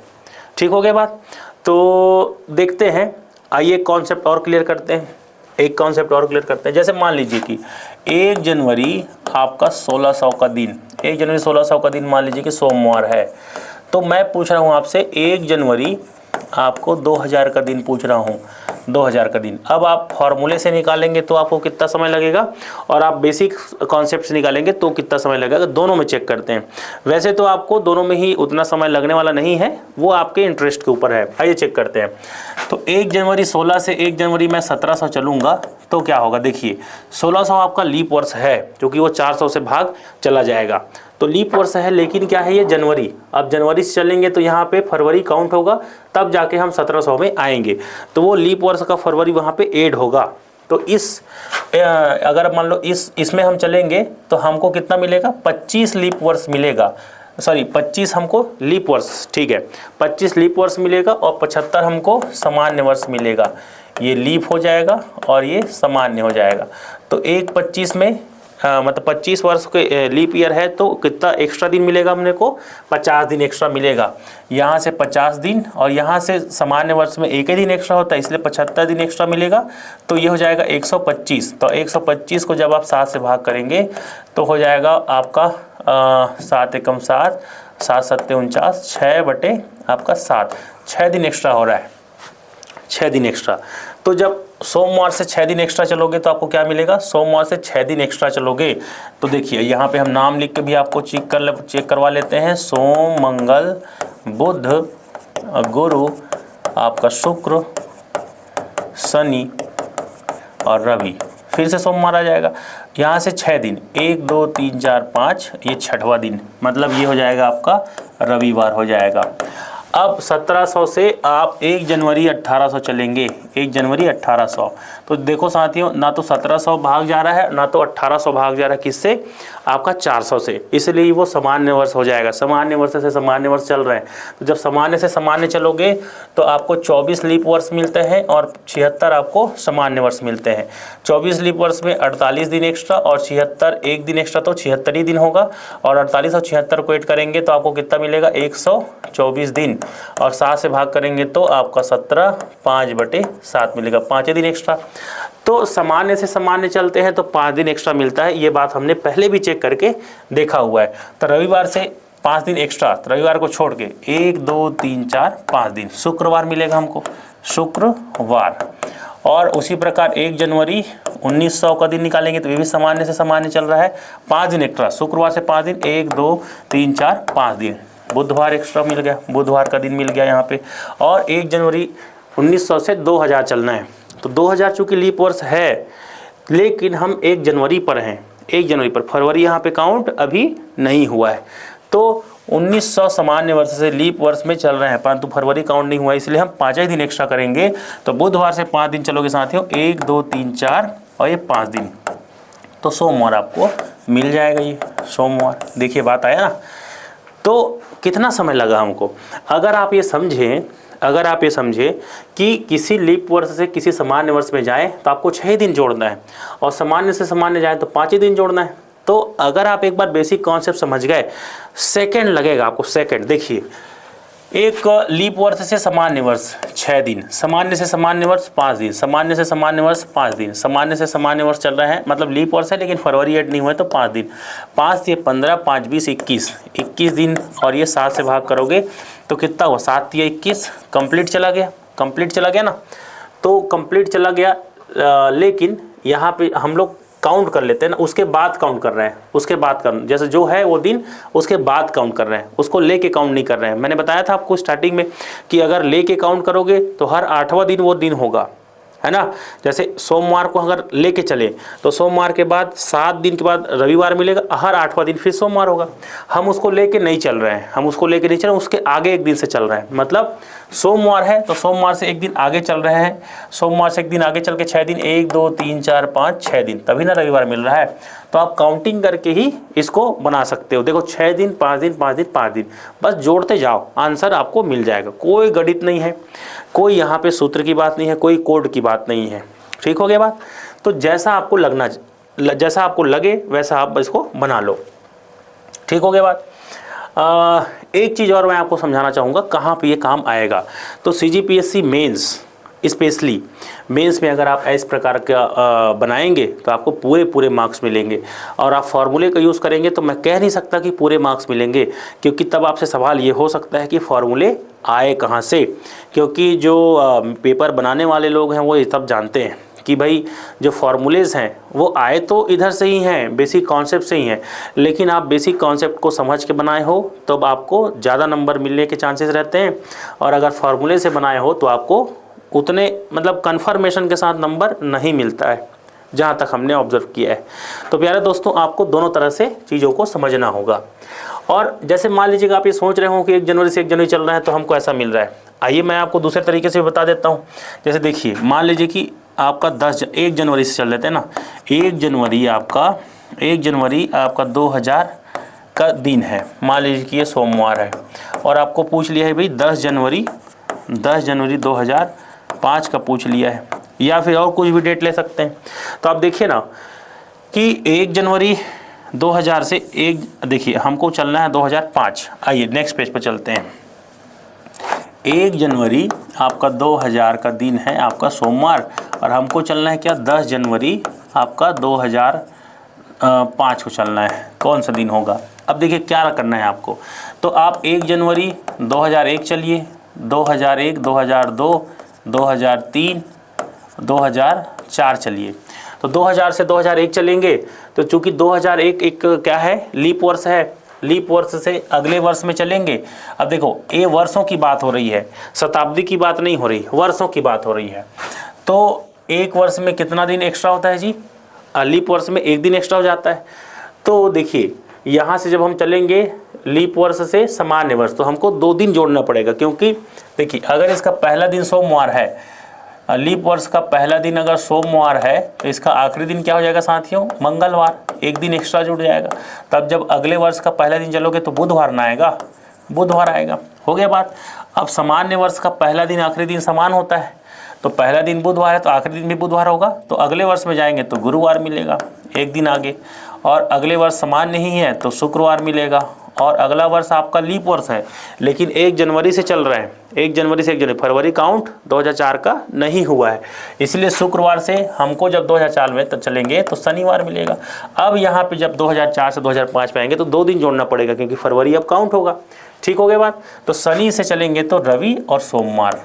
ठीक हो गया बात। तो देखते हैं, आइए कॉन्सेप्ट और क्लियर करते हैं, एक कॉन्सेप्ट और क्लियर करते हैं। जैसे मान लीजिए कि 1 जनवरी आपका 1600 का दिन, 1 जनवरी 1600 का दिन मान लीजिए कि सोमवार है। तो मैं पूछ रहा हूँ आपसे 1 जनवरी आपको 2000 का दिन पूछ रहा हूँ, 2000 का दिन। अब आप फॉर्मूले से निकालेंगे तो आपको कितना समय लगेगा, और आप बेसिक कॉन्सेप्ट से निकालेंगे तो कितना समय लगेगा, दोनों में चेक करते हैं। वैसे तो आपको दोनों में ही उतना समय लगने वाला नहीं है, वो आपके इंटरेस्ट के ऊपर है। आइए चेक करते हैं। तो 1 जनवरी 16 से 1 जनवरी मैं 1700 चलूँगा तो क्या होगा, देखिए 1600 आपका लीप वर्ष है, क्योंकि वो 400 से भाग चला जाएगा, तो लीप वर्ष है। लेकिन क्या है, ये जनवरी, अब जनवरी से चलेंगे तो यहाँ पे फरवरी काउंट होगा, तब जाके हम 1700 में आएंगे, तो वो लीप वर्ष का फरवरी वहाँ पे ऐड होगा। तो इस अगर मान लो इसमें हम चलेंगे तो हमको कितना मिलेगा, 25 लीप वर्ष मिलेगा, सॉरी 25 हमको लीप वर्ष, ठीक है 25 लीप वर्ष मिलेगा, और 75 हमको सामान्य वर्ष मिलेगा। ये लीप हो जाएगा और ये सामान्य हो जाएगा। तो 1/25 में मतलब 25 वर्ष के लीप ईयर है, तो कितना एक्स्ट्रा दिन मिलेगा हमने को, 50 दिन एक्स्ट्रा मिलेगा। यहाँ से 50 दिन, और यहाँ से सामान्य वर्ष में एक ही दिन एक्स्ट्रा होता है, इसलिए 75 दिन एक्स्ट्रा मिलेगा। तो ये हो जाएगा 125। तो 125 को जब आप 7 से भाग करेंगे तो हो जाएगा आपका 7 एकम 7, 7 सत्ते 49, 6 आपका 7, 6 दिन एक्स्ट्रा हो रहा है, 6 दिन एक्स्ट्रा। तो जब सोमवार से 6 दिन एक्स्ट्रा चलोगे तो आपको क्या मिलेगा, सोमवार से 6 दिन एक्स्ट्रा चलोगे तो देखिए यहाँ पे हम नाम लिख के भी आपको चेक करवा लेते हैं। सोम, मंगल, बुध, गुरु, आपका शुक्र, शनि और रवि, फिर से सोमवार आ जाएगा। यहाँ से 6 दिन, 1 2 3 4 5, ये 6वां दिन, मतलब ये हो जाएगा आपका रविवार हो जाएगा। अब 1700 से आप 1 जनवरी 1800 चलेंगे, 1 जनवरी 1800। तो देखो साथियों, ना तो 1700 भाग जा रहा है, ना तो 1800 भाग जा रहा है, किससे, आपका 400 से, इसलिए वो सामान्य वर्ष हो जाएगा। सामान्य वर्ष से सामान्य वर्ष चल रहे हैं, तो जब सामान्य से सामान्य चलोगे तो आपको 24 लीप वर्ष मिलते हैं और 76 आपको सामान्य वर्ष मिलते हैं। 24 लीप वर्ष में 48 दिन एक्स्ट्रा और 76 एक दिन एक्स्ट्रा, तो 76 ही दिन होगा। और 48 और 76 को ऐड करेंगे तो आपको कितना मिलेगा, 124 दिन, और 7 से भाग करेंगे तो आपका 17, 5/7 मिलेगा, 5 दिन एक्स्ट्रा। तो सामान्य से सामान्य चलते हैं तो 5 दिन एक्स्ट्रा मिलता है, ये बात हमने पहले भी चेक करके देखा हुआ है। तो रविवार से 5 दिन एक्स्ट्रा, तो रविवार को छोड़ के 1 2 3 4 5 दिन, शुक्रवार मिलेगा हमको, शुक्रवार। और उसी प्रकार 1 जनवरी 1900 का दिन निकालेंगे तो ये भी सामान्य से सामान्य चल रहा है, 5 दिन एक्स्ट्रा, शुक्रवार से 5 दिन, 1 2 3 4 5 दिन, बुधवार एक्स्ट्रा मिल गया, बुधवार का दिन मिल गया यहाँ पे। और 1 जनवरी 1900 से 2000 चलना है, तो 2000 चूँकि लीप वर्ष है, लेकिन हम 1 जनवरी पर हैं, 1 जनवरी पर, फरवरी यहाँ पे काउंट अभी नहीं हुआ है। तो 1900 सामान्य वर्ष से लीप वर्ष में चल रहे हैं, परंतु फरवरी काउंट नहीं हुआ, इसलिए हम 5 ही दिन एक्स्ट्रा करेंगे। तो बुधवार से 5 दिन चलोगे साथियों, 1 2 3 4 और ये 5 दिन, तो सोमवार आपको मिल जाएगा, ये सोमवार। देखिए बात आया ना। तो कितना समय लगा हमको, अगर आप ये समझें कि किसी लीप वर्ष से किसी सामान्य वर्ष में जाएं तो आपको 6 दिन जोड़ना है, और सामान्य से सामान्य जाएं तो 5 ही दिन जोड़ना है। तो अगर आप एक बार बेसिक कॉन्सेप्ट समझ गए, सेकंड लगेगा आपको, सेकंड। देखिए, एक लीप वर्ष से सामान्य वर्ष 6 दिन, सामान्य से सामान्य वर्ष 5 दिन, सामान्य से सामान्य वर्ष 5 दिन, सामान्य से सामान्य वर्ष चल रहा है, मतलब लीप वर्ष है लेकिन फरवरी ऐड नहीं हुआ है तो 5 दिन, 5 से 15, 5 20 21 दिन, और ये 7 से भाग करोगे तो कितना हुआ, 7 या 21, कंप्लीट चला गया ना। तो कंप्लीट चला गया, लेकिन यहाँ पे हम लोग काउंट कर लेते हैं ना, उसके बाद काउंट कर रहे हैं, उसके बाद जैसे जो है वो दिन उसके बाद काउंट कर रहे हैं, उसको लेके काउंट नहीं कर रहे हैं। मैंने बताया था आपको स्टार्टिंग में कि अगर लेके काउंट करोगे तो हर 8वां दिन वो दिन होगा, है ना। जैसे सोमवार को अगर लेके चले तो सोमवार के बाद 7 दिन के बाद रविवार मिलेगा, हर 8वां दिन फिर सोमवार होगा। हम उसको लेके नहीं चल रहे हैं, उसके आगे एक दिन से चल रहे हैं। मतलब सोमवार है तो सोमवार से एक दिन आगे चल रहे हैं, सोमवार से एक दिन आगे चल के 6 दिन, 1 2 3 4 5 6 दिन, तभी ना रविवार मिल रहा है। तो आप काउंटिंग करके ही इसको बना सकते हो। देखो 6 दिन 5 दिन 5 दिन 5 दिन, बस जोड़ते जाओ, आंसर आपको मिल जाएगा। कोई गणित नहीं है, कोई यहाँ पे सूत्र की बात नहीं है, कोई कोड की बात नहीं है। ठीक हो गया बात। तो जैसा आपको लगे वैसा आप इसको बना लो। ठीक हो गया बात। एक चीज़ और मैं आपको समझाना चाहूँगा कहाँ पे ये काम आएगा। तो CGPSC मेंस, स्पेशली मेंस में अगर आप इस प्रकार का बनाएंगे तो आपको पूरे मार्क्स मिलेंगे। और आप फार्मूले का यूज़ करेंगे तो मैं कह नहीं सकता कि पूरे मार्क्स मिलेंगे, क्योंकि तब आपसे सवाल ये हो सकता है कि फार्मूले आए कहाँ से, क्योंकि जो पेपर बनाने वाले लोग हैं वो ये तब जानते हैं कि भाई जो फार्मूलेज़ हैं वो आए तो इधर से ही हैं, बेसिक कॉन्सेप्ट से ही हैं, लेकिन आप बेसिक कॉन्सेप्ट को समझ के बनाए हो तो आपको ज़्यादा नंबर मिलने के चांसेस रहते हैं। और अगर फार्मूले से बनाए हो तो आपको उतने मतलब कन्फर्मेशन के साथ नंबर नहीं मिलता है, जहाँ तक हमने ऑब्जर्व किया है। तो प्यारे दोस्तों, आपको दोनों तरह से चीज़ों को समझना होगा। और जैसे मान लीजिएगा आप ये सोच रहे हो कि 1 जनवरी से 1 जनवरी चल रहा है तो हमको ऐसा मिल रहा है, आइए मैं आपको दूसरे तरीके से बता देता हूँ। जैसे देखिए, मान लीजिए कि आपका 1 जनवरी से चल देते हैं ना, 1 जनवरी आपका 2000 का दिन है, मान लीजिए कि ये सोमवार है, और आपको पूछ लिया है भाई 10 जनवरी 2005 का पूछ लिया है, या फिर और कुछ भी डेट ले सकते हैं। तो आप देखिए ना कि 1 जनवरी 2000 से देखिए हमको चलना है 2005। आइए नेक्स्ट पेज पर चलते हैं। 1 जनवरी आपका 2000 का दिन है आपका सोमवार, और हमको चलना है क्या 10 जनवरी आपका 2005 को चलना है। कौन सा दिन होगा? अब देखिए क्या करना है आपको। तो आप 1 जनवरी 2001 चलिए, 2001, 2002, 2003, 2004 चलिए। तो 2000 से 2001 चलेंगे तो चूँकि 2001 एक क्या है, लीप वर्ष है, लीप वर्ष से अगले वर्ष में चलेंगे। अब देखो ये वर्षों की बात हो रही है, शताब्दी की बात नहीं हो रही, वर्षों की बात हो रही है। तो एक वर्ष में कितना दिन एक्स्ट्रा होता है जी? लीप वर्ष में 1 दिन एक्स्ट्रा हो जाता है। तो देखिए यहाँ से जब हम चलेंगे लीप वर्ष से सामान्य वर्ष, तो हमको 2 दिन जोड़ना पड़ेगा, क्योंकि देखिए अगर इसका पहला दिन सोमवार है, लीप वर्ष का पहला दिन अगर सोमवार है तो इसका आखिरी दिन क्या हो जाएगा साथियों? मंगलवार, 1 दिन एक्स्ट्रा जुड़ जाएगा। तब जब अगले वर्ष का पहला दिन चलोगे तो बुधवार ना आएगा, बुधवार आएगा। हो गया बात। अब सामान्य वर्ष का पहला दिन आखिरी दिन समान होता है, तो पहला दिन बुधवार है तो आखिरी दिन भी बुधवार होगा। तो अगले वर्ष में जाएंगे तो गुरुवार मिलेगा, 1 दिन आगे, और अगले वर्ष समान नहीं है तो शुक्रवार मिलेगा। और अगला वर्ष आपका लीप वर्ष है लेकिन 1 जनवरी से चल रहा है, 1 जनवरी से 1 जनवरी, फरवरी काउंट 2004 का नहीं हुआ है, इसलिए शुक्रवार से हमको जब 2004 में तो चलेंगे तो शनिवार मिलेगा। अब यहाँ पे जब 2004 से 2005 पे आएंगे तो 2 दिन जोड़ना पड़ेगा, क्योंकि फरवरी अब काउंट होगा। ठीक हो गया बात। तो शनि से चलेंगे तो रवि और सोमवार,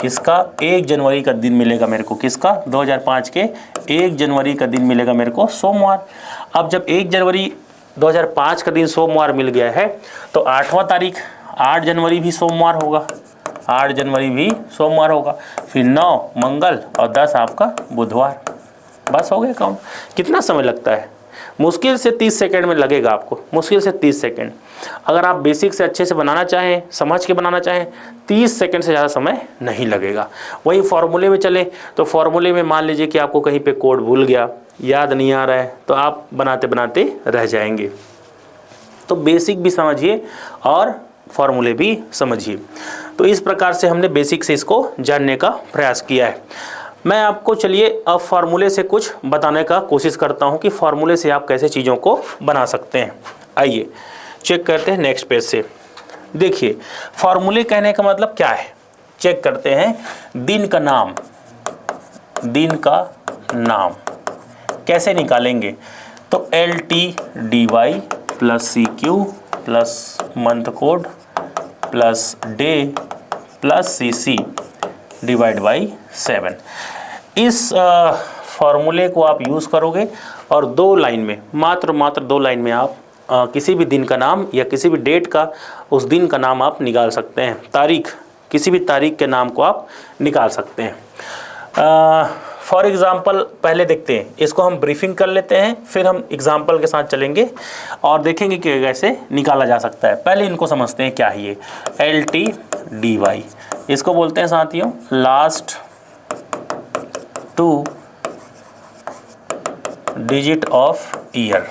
इसका 1 जनवरी का दिन मिलेगा मेरे को, किसका? 2005 के 1 जनवरी का दिन मिलेगा मेरे को सोमवार। अब जब 1 जनवरी 2005 का दिन सोमवार मिल गया है तो 8वां तारीख 8 जनवरी भी सोमवार होगा, 8 जनवरी भी सोमवार होगा, फिर 9 मंगल और 10 आपका बुधवार। बस हो गया काउंट। कितना समय लगता है? मुश्किल से 30 सेकंड में लगेगा आपको, मुश्किल से 30 सेकंड। अगर आप बेसिक से अच्छे से बनाना चाहें, समझ के बनाना चाहें, 30 सेकंड से ज़्यादा समय नहीं लगेगा। वही फार्मूले में चले तो फार्मूले में मान लीजिए कि आपको कहीं पे कोड भूल गया, याद नहीं आ रहा है, तो आप बनाते बनाते रह जाएंगे। तो बेसिक भी समझिए और फार्मूले भी समझिए। तो इस प्रकार से हमने बेसिक से इसको जानने का प्रयास किया है। मैं आपको चलिए अब फार्मूले से कुछ बताने का कोशिश करता हूं कि फार्मूले से आप कैसे चीज़ों को बना सकते हैं। आइए चेक करते हैं नेक्स्ट पेज से। देखिए फार्मूले कहने का मतलब क्या है, चेक करते हैं। दिन का नाम, दिन का नाम कैसे निकालेंगे? तो LTDY plus CQ plus month code plus debt plus CC divide by 7। इस फॉर्मूले को आप यूज़ करोगे और 2 लाइन में, मात्र 2 लाइन में आप किसी भी दिन का नाम या किसी भी डेट का, उस दिन का नाम आप निकाल सकते हैं। तारीख, किसी भी तारीख के नाम को आप निकाल सकते हैं। फॉर एग्ज़ाम्पल पहले देखते हैं, इसको हम ब्रीफिंग कर लेते हैं, फिर हम एग्ज़ाम्पल के साथ चलेंगे और देखेंगे कि कैसे निकाला जा सकता है। पहले इनको समझते हैं क्या है ये LTDY। इसको बोलते हैं साथियों लास्ट 2 डिजिट ऑफ ईयर।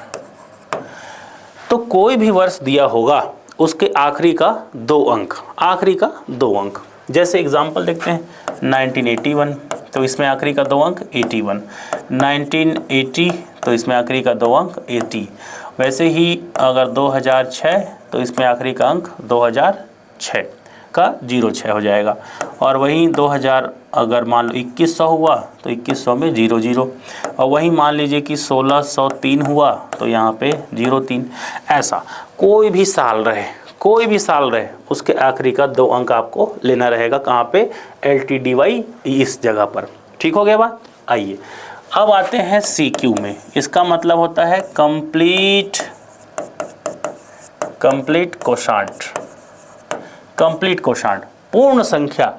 तो कोई भी वर्ष दिया होगा उसके आखिरी का 2 अंक, आखिरी का 2 अंक। जैसे एग्जांपल देखते हैं 1981, तो इसमें आखिरी का 2 अंक 81। 1980, तो इसमें आखिरी का 2 अंक 80। वैसे ही अगर 2006, तो इसमें आखिरी का अंक 2006 का 06 हो जाएगा। और वहीं 2000 अगर मान लो 2100 हुआ तो 2100 में 00, और वहीं मान लीजिए कि 1603 हुआ तो यहाँ पे 03। ऐसा कोई भी साल रहे, कोई भी साल रहे, उसके आखिरी का 2 अंक आपको लेना रहेगा। कहाँ पे? LTDY इस जगह पर। ठीक हो गया बात। आइए अब आते हैं CQ में। इसका मतलब होता है कंप्लीट कोशांट, कंप्लीट कोशांट, पूर्ण संख्या।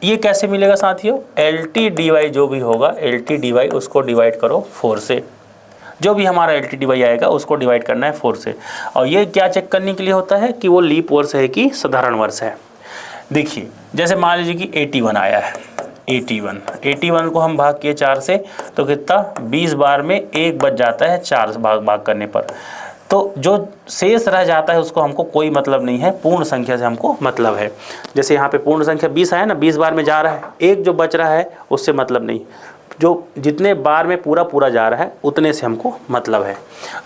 ये कैसे मिलेगा साथियों? LTDY जो भी होगा, LTDY उसको डिवाइड करो 4 से। जो भी हमारा LTDY आएगा उसको डिवाइड करना है 4 से। और ये क्या चेक करने के लिए होता है कि वो लीप वर्ष है कि साधारण वर्ष है। देखिए जैसे मान लीजिए कि 81 आया है, 81 को हम भाग किए 4 से, तो कितना? 20 बार में 1 बच जाता है 4 से भाग करने पर। तो जो शेष रह जाता है उसको हमको कोई मतलब नहीं है, पूर्ण संख्या से हमको मतलब है। जैसे यहाँ पे पूर्ण संख्या 20 आया ना, 20 बार में जा रहा है, 1 जो बच रहा है उससे मतलब नहीं, जो जितने बार में पूरा जा रहा है उतने से हमको मतलब है।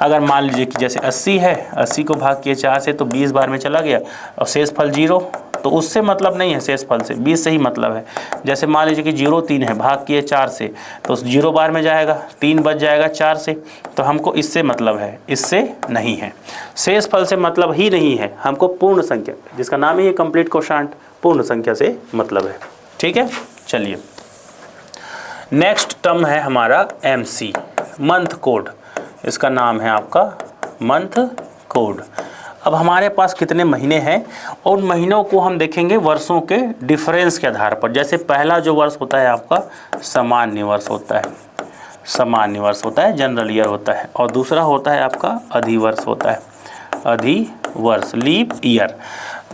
अगर मान लीजिए कि जैसे 80 है, 80 को भाग किए 4 से तो 20 बार में चला गया और शेष फल 0, तो उससे मतलब नहीं है, शेष फल से 20 से ही मतलब है। जैसे मान लीजिए कि 03 है, भाग किए 4 से तो 0 बार में जाएगा, 3 बच जाएगा 4 से, तो हमको इससे मतलब है, इससे नहीं है। शेष फल से मतलब ही नहीं है, हमको पूर्ण संख्या, जिसका नाम ही है कंप्लीट कोशांट, पूर्ण संख्या से मतलब है। ठीक है, चलिए नेक्स्ट टर्म है हमारा MC, मंथ कोड। इसका नाम है आपका मंथ कोड। अब हमारे पास कितने महीने हैं और उन महीनों को हम देखेंगे वर्षों के डिफरेंस के आधार पर। जैसे पहला जो वर्ष होता है आपका सामान्य वर्ष होता है, सामान्य वर्ष होता है, जनरल ईयर होता है। और दूसरा होता है आपका अधिवर्ष होता है, अधिवर्ष, लीप ईयर।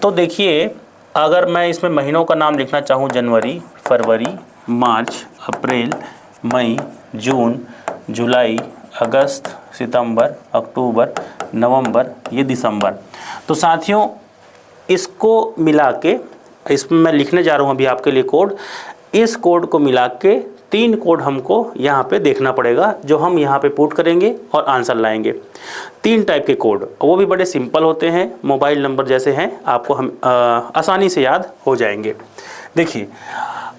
तो देखिए अगर मैं इसमें महीनों का नाम लिखना चाहूँ, जनवरी, फरवरी, मार्च, अप्रैल, मई, जून, जुलाई, अगस्त, सितंबर, अक्टूबर, नवंबर, ये दिसंबर। तो साथियों इसको मिला के, इसमें मैं लिखने जा रहा हूँ अभी आपके लिए कोड। इस कोड को मिला के 3 कोड हमको यहाँ पे देखना पड़ेगा, जो हम यहाँ पे पुट करेंगे और आंसर लाएंगे। 3 टाइप के कोड, वो भी बड़े सिंपल होते हैं, मोबाइल नंबर जैसे हैं, आपको हम आसानी से याद हो जाएंगे। देखिए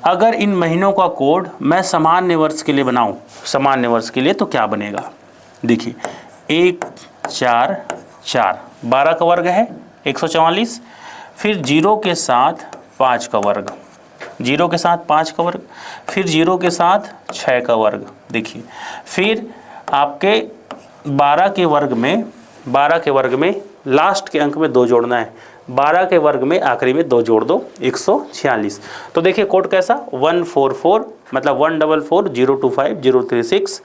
अगर इन महीनों का कोड मैं सामान्य वर्ष के लिए बनाऊं, सामान्य वर्ष के लिए, तो क्या बनेगा? देखिए 1 4 4, 12 का वर्ग है 144, फिर 0 के साथ 5 का वर्ग, 0 के साथ 5 का वर्ग, फिर 0 के साथ 6 का वर्ग। देखिए फिर आपके 12 के वर्ग में लास्ट के अंक में 2 जोड़ना है, 12 के वर्ग में आखिरी में 2 जोड़ दो, 146। तो देखिए कोड कैसा? 144, मतलब 144025036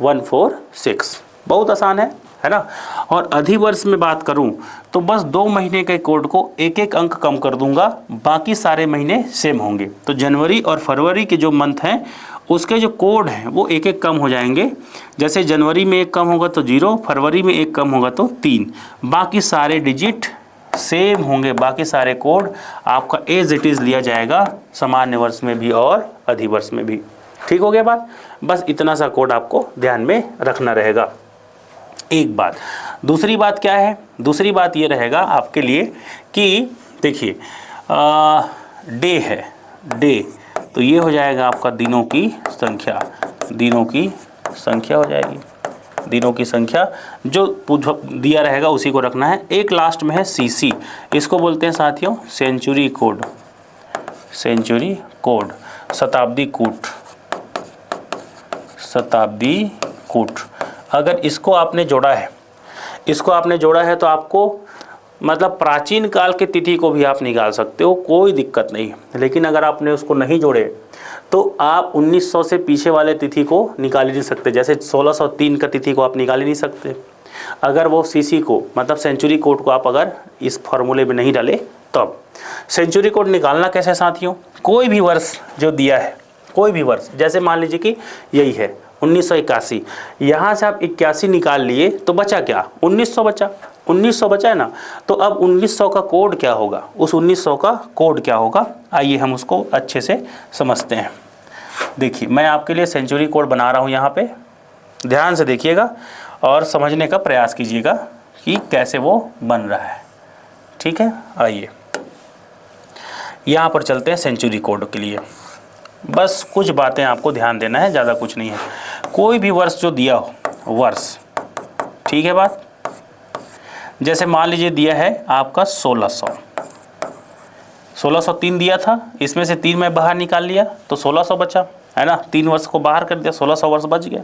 146। बहुत आसान है ना। और अधिवर्ष में बात करूं तो बस 2 महीने के कोड को एक एक अंक कम कर दूंगा, बाकी सारे महीने सेम होंगे। तो जनवरी और फरवरी के जो मंथ हैं उसके जो कोड हैं वो एक एक कम हो जाएंगे। जैसे जनवरी में 1 कम होगा तो 0, फरवरी में 1 कम होगा तो 3, बाकी सारे डिजिट सेम होंगे, बाकी सारे कोड आपका एज इट इज़ लिया जाएगा, सामान्य वर्ष में भी और अधिवर्ष में भी। ठीक हो गया बात? बस इतना सा कोड आपको ध्यान में रखना रहेगा। एक बात, दूसरी बात क्या है? दूसरी बात ये रहेगा आपके लिए कि देखिए डे है, डे, तो ये हो जाएगा आपका दिनों की संख्या, दिनों की संख्या हो जाएगी, दिनों की संख्या जो दिया रहेगा उसी को रखना है। एक लास्ट में है CC, इसको बोलते हैं साथियों सेंचुरी कोड, सेंचुरी कोड, शताब्दी कूट, शताब्दी कूट। अगर इसको आपने जोड़ा है, इसको आपने जोड़ा है तो आपको मतलब प्राचीन काल की तिथि को भी आप निकाल सकते हो, कोई दिक्कत नहीं। लेकिन अगर आपने उसको नहीं जोड़े तो आप 1900 से पीछे वाले तिथि को निकाल ही नहीं सकते। जैसे 1603 का तिथि को आप निकाल ही नहीं सकते अगर वो CC को, मतलब सेंचुरी कोड को आप अगर इस फॉर्मूले में नहीं डाले तब। सेंचुरी कोड निकालना कैसे साथियों? कोई भी वर्ष जो दिया है, कोई भी वर्ष, जैसे मान लीजिए कि यही है 1981। यहाँ से आप 81 निकाल लिए तो बचा क्या, 1900 बचा, 1900 बचा है ना। तो अब 1900 का कोड क्या होगा, उस 1900 का कोड क्या होगा, आइए हम उसको अच्छे से समझते हैं। देखिए मैं आपके लिए सेंचुरी कोड बना रहा हूँ यहाँ पे, ध्यान से देखिएगा और समझने का प्रयास कीजिएगा कि कैसे वो बन रहा है। ठीक है, आइए यहाँ पर चलते हैं सेंचुरी कोड के लिए। बस कुछ बातें आपको ध्यान देना है, ज़्यादा कुछ नहीं है। कोई भी वर्ष जो दिया हो, वर्ष, ठीक है बात। जैसे मान लीजिए दिया है आपका 1603 दिया था, इसमें से 3 मैं बाहर निकाल लिया तो 1600 बचा, है ना। 3 वर्ष को बाहर कर दिया, 1600 वर्ष बच गया।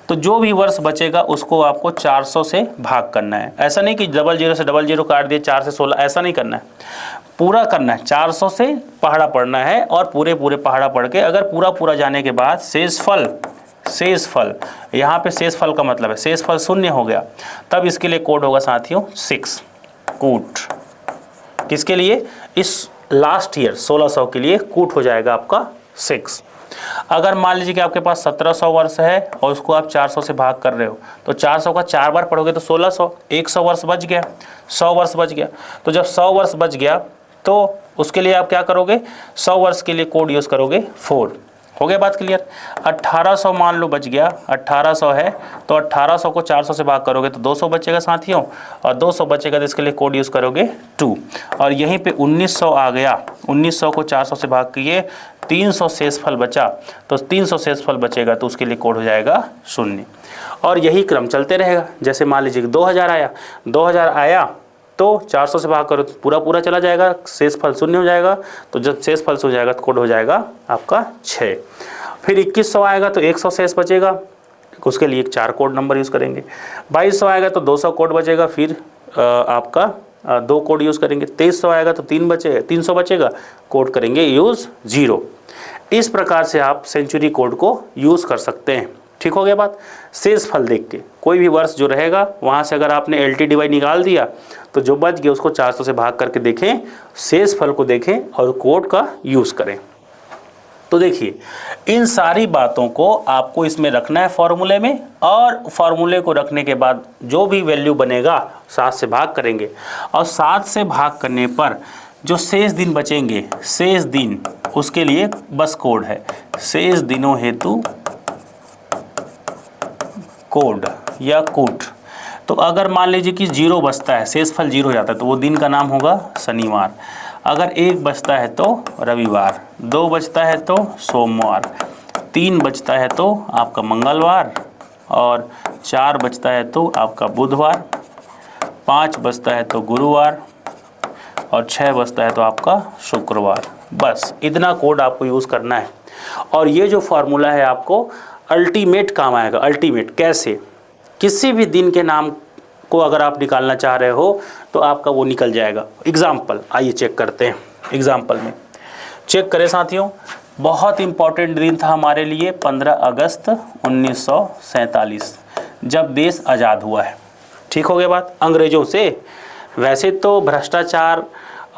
तो जो भी वर्ष बचेगा उसको आपको 400 से भाग करना है। ऐसा नहीं कि 00 से 00 काट दिए, 4 से 16, ऐसा नहीं करना है, पूरा करना है। 400 से पहाड़ा पढ़ना है और पूरे पहाड़ा पढ़ के अगर पूरा जाने के बाद शेषफल, यहाँ पे शेषफल का मतलब है शेषफल 0 हो गया, तब इसके लिए कोड होगा साथियों 6 कूट। किसके लिए, इस लास्ट ईयर 1600 के लिए कूट हो जाएगा आपका 6। अगर मान लीजिए कि आपके पास 1700 वर्ष है और उसको आप 400 से भाग कर रहे हो, तो 400 का 4 बार पढ़ोगे तो 1600, 100 वर्ष बच गया, 100 वर्ष बच गया। तो जब 100 वर्ष बच गया तो उसके लिए आप क्या करोगे, 100 वर्ष के लिए कोड यूज़ करोगे 4। हो गया बात क्लियर। 1800 मान लो बच गया, 1800 है तो 1800 को 400 से भाग करोगे तो 200 बचेगा साथियों, और 200 बचेगा तो इसके लिए कोड यूज़ करोगे 2। और यहीं पे 1900 आ गया, 1900 को 400 से भाग किए, 300 शेषफल बचा, तो 300 शेषफल बचेगा तो उसके लिए कोड हो जाएगा 0। और यही क्रम चलते रहेगा। जैसे मान लीजिए 2000 आया, 2000 आया तो 400 से भाग करो तो पूरा चला जाएगा, शेषफल 0 हो जाएगा। तो जब शेषफल 0 हो जाएगा तो कोड हो जाएगा आपका 6। फिर 2100 आएगा तो 100 शेष बचेगा, उसके लिए 4 कोड नंबर यूज़ करेंगे। 2200 आएगा तो 200 कोड बचेगा, फिर आपका 2 कोड यूज़ करेंगे। 2300 आएगा तो 300 बचेगा, कोड करेंगे यूज़ 0। इस प्रकार से आप सेंचुरी कोड को यूज़ कर सकते हैं। ठीक हो गया बात। शेष फल देख के कोई भी वर्ष जो रहेगा वहाँ से अगर आपने LTDY निकाल दिया तो जो बच गया उसको 400 से भाग करके देखें, शेष फल को देखें और कोड का यूज़ करें। तो देखिए इन सारी बातों को आपको इसमें रखना है फॉर्मूले में, और फॉर्मूले को रखने के बाद जो भी वैल्यू बनेगा 7 से भाग करेंगे, और 7 से भाग करने पर जो शेष दिन बचेंगे, शेष दिन, उसके लिए बस कोड है शेष दिनों हेतु कोड या कूट। तो अगर मान लीजिए कि 0 बचता है, शेषफल 0 हो जाता है तो वो दिन का नाम होगा शनिवार। अगर 1 बचता है तो रविवार, 2 बचता है तो सोमवार, 3 बचता है तो आपका मंगलवार, और 4 बचता है तो आपका बुधवार, 5 बचता है तो गुरुवार, और 6 बचता है तो आपका शुक्रवार। बस इतना कोड आपको यूज़ करना है। और ये जो फार्मूला है आपको अल्टीमेट काम आएगा। अल्टीमेट कैसे, किसी भी दिन के नाम को अगर आप निकालना चाह रहे हो तो आपका वो निकल जाएगा। एग्जाम्पल आइए चेक करते हैं। एग्जाम्पल में चेक करें साथियों, बहुत इम्पॉर्टेंट दिन था हमारे लिए 15 अगस्त 1947, जब देश आज़ाद हुआ है। ठीक हो गया बात। अंग्रेज़ों से वैसे तो भ्रष्टाचार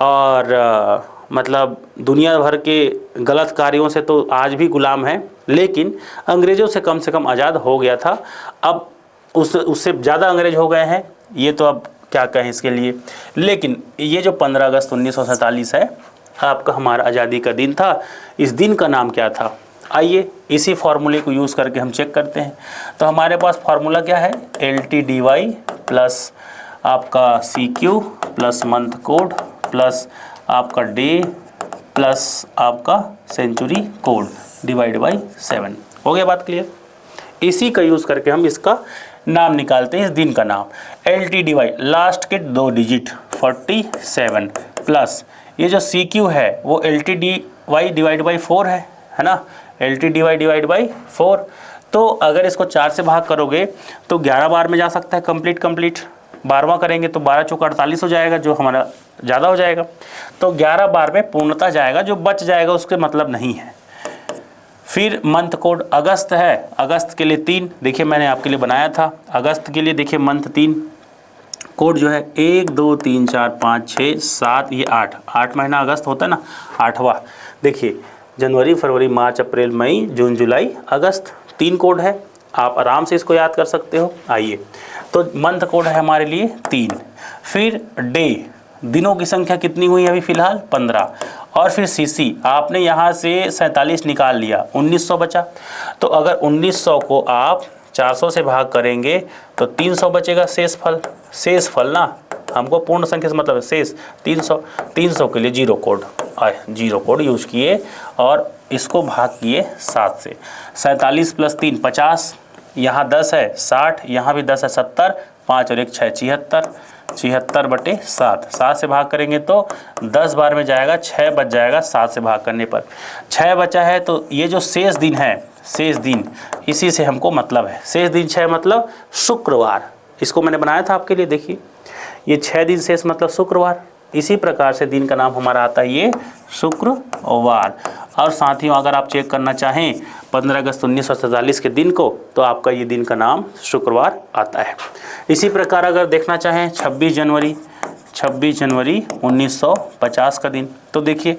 और मतलब दुनिया भर के गलत कार्यों से तो आज भी गुलाम है, लेकिन अंग्रेज़ों से कम आज़ाद हो गया था। अब उससे ज़्यादा अंग्रेज हो गए हैं, ये तो अब क्या कहें इसके लिए। लेकिन ये जो 15 अगस्त 1947 है आपका हमारा आज़ादी का दिन था। इस दिन का नाम क्या था, आइए इसी फार्मूले को यूज़ करके हम चेक करते हैं। तो हमारे पास फार्मूला क्या है, LTDY प्लस आपका CQ plus month code plus आपका डे प्लस आपका सेंचुरी कोड डिवाइड बाई 7। हो गया बात क्लियर। इसी का यूज़ करके हम इसका नाम निकालते हैं, इस दिन का नाम। LTDY लास्ट के 2 डिजिट 47 प्लस ये जो CQ है वो LTDY डिवाइड बाई 4 है ना, LTDY डिवाइड बाई 4। तो अगर इसको 4 से भाग करोगे तो 11 बार में जा सकता है कंप्लीट। 12वां करेंगे तो 12 चौका 48 हो जाएगा, जो हमारा ज़्यादा हो जाएगा। तो 11 बार में पूर्णतः जाएगा, जो बच जाएगा उसके मतलब नहीं है। फिर मंथ कोड अगस्त है, अगस्त के लिए 3, देखिए मैंने आपके लिए बनाया था अगस्त के लिए। देखिए मंथ 3 कोड जो है 1 2 3 4 5 6 7, ये 8 महीना अगस्त होता है ना, 8वां। देखिए जनवरी फरवरी मार्च अप्रैल मई जून जुलाई अगस्त, 3 कोड है। आप आराम से इसको याद कर सकते हो। आइए, तो मंथ कोड है हमारे लिए 3, फिर डे, दिनों की संख्या कितनी हुई अभी फ़िलहाल 15, और फिर सीसी आपने यहाँ से 47 निकाल लिया, 1900 बचा। तो अगर 1900 को आप 400 से भाग करेंगे तो 300 बचेगा शेष फल। शेष फल ना, हमको पूर्ण संख्या से मतलब है शेष 300। 300 के लिए जीरो कोड यूज किए और इसको भाग किए 7 से। 47 + 3 50, यहाँ 10 है 60, यहाँ भी 10 है 70, 5 और 1 6 76, 76/7। 7 से भाग करेंगे तो 10 बार में जाएगा, 6 बच जाएगा 7 से भाग करने पर। 6 बचा है तो ये जो शेष दिन है, शेष दिन, इसी से हमको मतलब है। शेष दिन 6 मतलब शुक्रवार, इसको मैंने बनाया था आपके लिए। देखिए ये 6 दिन शेष मतलब शुक्रवार। इसी प्रकार से दिन का नाम हमारा आता है ये शुक्रवार। और साथियों अगर आप चेक करना चाहें 15 अगस्त 1947 के दिन को, तो आपका ये दिन का नाम शुक्रवार आता है। इसी प्रकार अगर देखना चाहें 26 जनवरी 1950 का दिन, तो देखिए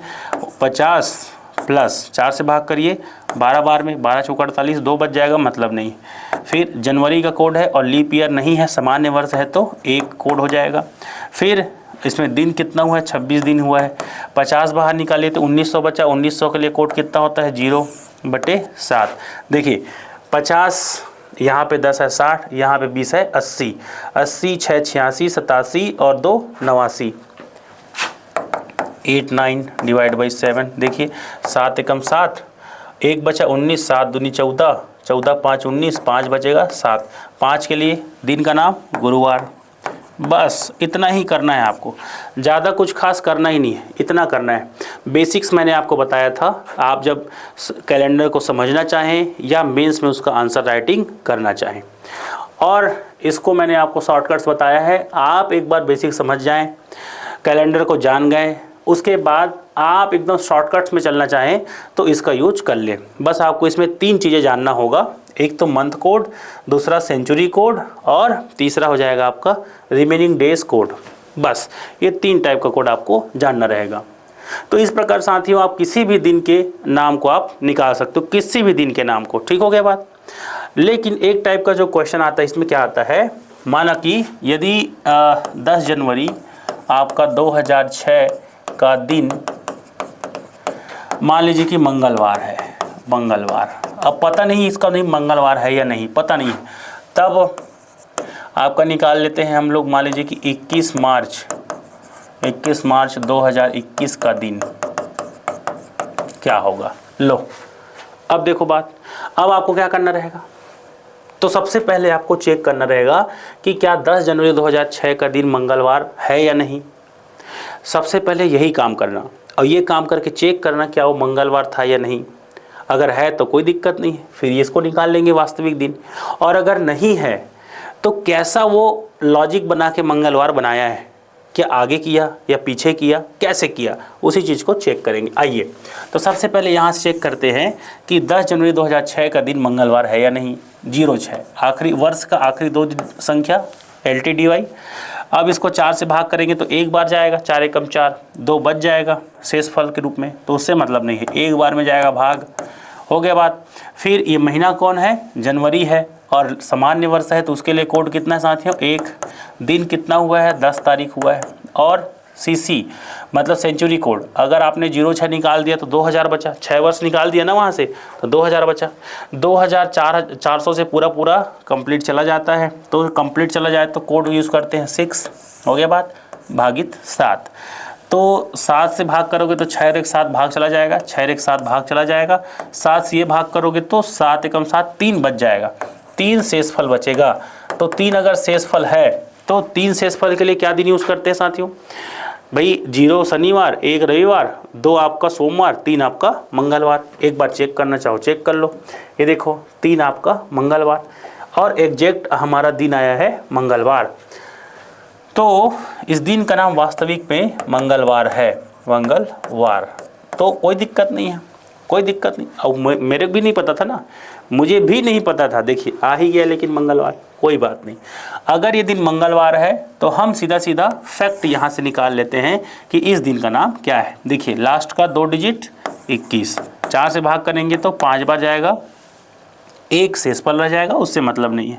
50 + 4 से भाग करिए 12 बार में, 12 × 4 = 48, 2 बच जाएगा, मतलब नहीं। फिर जनवरी का कोड है और लीप ईयर नहीं है, सामान्य वर्ष है तो 1 कोड हो जाएगा। फिर इसमें दिन कितना हुआ है, 26 दिन हुआ है। 50 बाहर निकालिए तो 1900 बचा। 1900 के लिए कोड कितना होता है, 0/7। देखिए 50 यहाँ पे 10 है 60, यहाँ पे 20 है 80, 80 6 86, 87 और 2 89, 8 9 / 7। देखिए 7 एकम 7, 1 बचा 19, 7 दूनी 14, 14 5 19, 5 बचेगा 7। 5 के लिए दिन का नाम गुरुवार। बस इतना ही करना है आपको, ज़्यादा कुछ खास करना ही नहीं है, इतना करना है। बेसिक्स मैंने आपको बताया था। आप जब कैलेंडर को समझना चाहें या मेंस में उसका आंसर राइटिंग करना चाहें, और इसको मैंने आपको शॉर्टकट्स बताया है। आप एक बार बेसिक समझ जाएं, कैलेंडर को जान गए, उसके बाद आप एकदम शॉर्टकट्स में चलना चाहें तो इसका यूज कर लें। बस आपको इसमें 3 चीज़ें जानना होगा, एक तो मंथ कोड, दूसरा सेंचुरी कोड, और तीसरा हो जाएगा आपका रिमेनिंग डेज कोड। बस ये 3 टाइप का कोड आपको जानना रहेगा। तो इस प्रकार साथियों आप किसी भी दिन के नाम को आप निकाल सकते हो, किसी भी दिन के नाम को। ठीक हो गया बात। लेकिन एक टाइप का जो क्वेश्चन आता है इसमें क्या आता है, माना कि यदि 10 जनवरी आपका 2006 का दिन मान लीजिए कि मंगलवार है, मंगलवार, अब पता नहीं इसका नहीं मंगलवार है या नहीं, पता नहीं, तब आपका निकाल लेते हैं हम लोग। मान लीजिए कि 21 मार्च 2021 का दिन क्या होगा। लो अब देखो बात, अब आपको क्या करना रहेगा, तो सबसे पहले आपको चेक करना रहेगा कि क्या 10 जनवरी 2006 का दिन मंगलवार है या नहीं। सबसे पहले यही काम करना, और ये काम करके चेक करना क्या वो मंगलवार था या नहीं। अगर है तो कोई दिक्कत नहीं है, फिर इसको निकाल लेंगे वास्तविक दिन। और अगर नहीं है तो कैसा वो लॉजिक बना के मंगलवार बनाया है, क्या आगे किया या पीछे किया, कैसे किया, उसी चीज़ को चेक करेंगे। आइए तो सबसे पहले यहाँ से चेक करते हैं कि 10 जनवरी 2006 का दिन मंगलवार है या नहीं। 06 आखिरी वर्ष का आखिरी 2 संख्या LTDY। अब इसको 4 से भाग करेंगे तो 1 बार जाएगा, 4 एकम 4, 2 बच जाएगा शेष फल के रूप में, तो उससे मतलब नहीं है, 1 बार में जाएगा भाग। हो गया बात। फिर ये महीना कौन है, जनवरी है, और सामान्य वर्ष है तो उसके लिए कोड कितना है साथियों, 1। दिन कितना हुआ है, 10 तारीख हुआ है। और CC मतलब सेंचुरी कोड, अगर आपने 06 निकाल दिया तो 2000 बचा, 6 वर्ष निकाल दिया ना वहाँ से तो 2000 बचा। 2400 से पूरा कंप्लीट चला जाता है, तो कंप्लीट चला जाए तो कोड यूज़ करते हैं 6। हो गया बात, भागित 7। तो 7 से भाग करोगे तो 6 और 1 7 भाग चला जाएगा, 6 और 1 7 भाग चला जाएगा। 7 से ये भाग करोगे तो 7 एकम 7 3 बच जाएगा, 3 शेष फल बचेगा। तो 3 अगर शेष फल है तो 3 शेष फल के लिए क्या दिन यूज़ करते हैं साथियों भाई, 0 शनिवार, 1 रविवार, 2 आपका सोमवार, 3 आपका मंगलवार। एक बार चेक करना चाहो चेक कर लो, ये देखो 3 आपका मंगलवार, और एग्जैक्ट हमारा दिन आया है मंगलवार। तो इस दिन का नाम वास्तविक में मंगलवार है, मंगलवार। तो कोई दिक्कत नहीं है, कोई दिक्कत नहीं। अब मेरे भी नहीं पता था ना, मुझे भी नहीं पता था, देखिए आ ही गया, लेकिन मंगलवार, कोई बात नहीं। अगर ये दिन मंगलवार है तो हम सीधा सीधा फैक्ट यहाँ से निकाल लेते हैं कि इस दिन का नाम क्या है। देखिए लास्ट का 2 डिजिट 21, 4 से भाग करेंगे तो 5 बार जाएगा, एक शेषफल रह जाएगा, उससे मतलब नहीं है।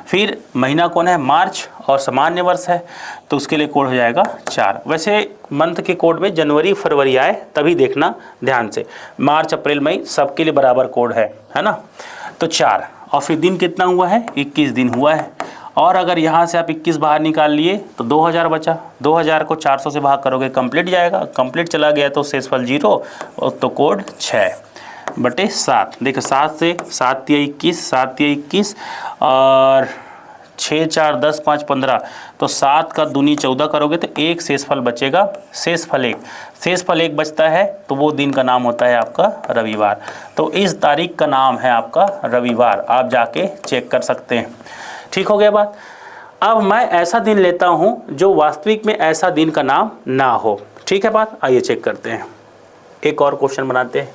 फिर महीना कौन है, मार्च, और सामान्य वर्ष है तो उसके लिए कोड हो जाएगा 4। वैसे मंथ के कोड में जनवरी फरवरी आए तभी देखना ध्यान से, मार्च अप्रैल मई सबके लिए बराबर कोड है ना। तो 4, और फिर दिन कितना हुआ है, 21 दिन हुआ है। और अगर यहाँ से आप 21 बाहर निकाल लिए तो 2000 बचा, 2000 को 400 से भाग करोगे कंप्लीट जाएगा, कंप्लीट चला गया तो शेषफल 0, तो कोड 6/7। देखो 7 से 7 तिया 21, 7 तिया 21 और 6 4 10 5 15, तो 7 का दूनी 14 करोगे तो एक शेषफल बचेगा, शेषफल एक बचता है तो वो दिन का नाम होता है आपका रविवार। तो इस तारीख का नाम है आपका रविवार, आप जाके चेक कर सकते हैं। ठीक हो गया बात। अब मैं ऐसा दिन लेता हूँ जो वास्तविक में ऐसा दिन का नाम ना हो। ठीक है बात, आइए चेक करते हैं। एक और क्वेश्चन बनाते हैं।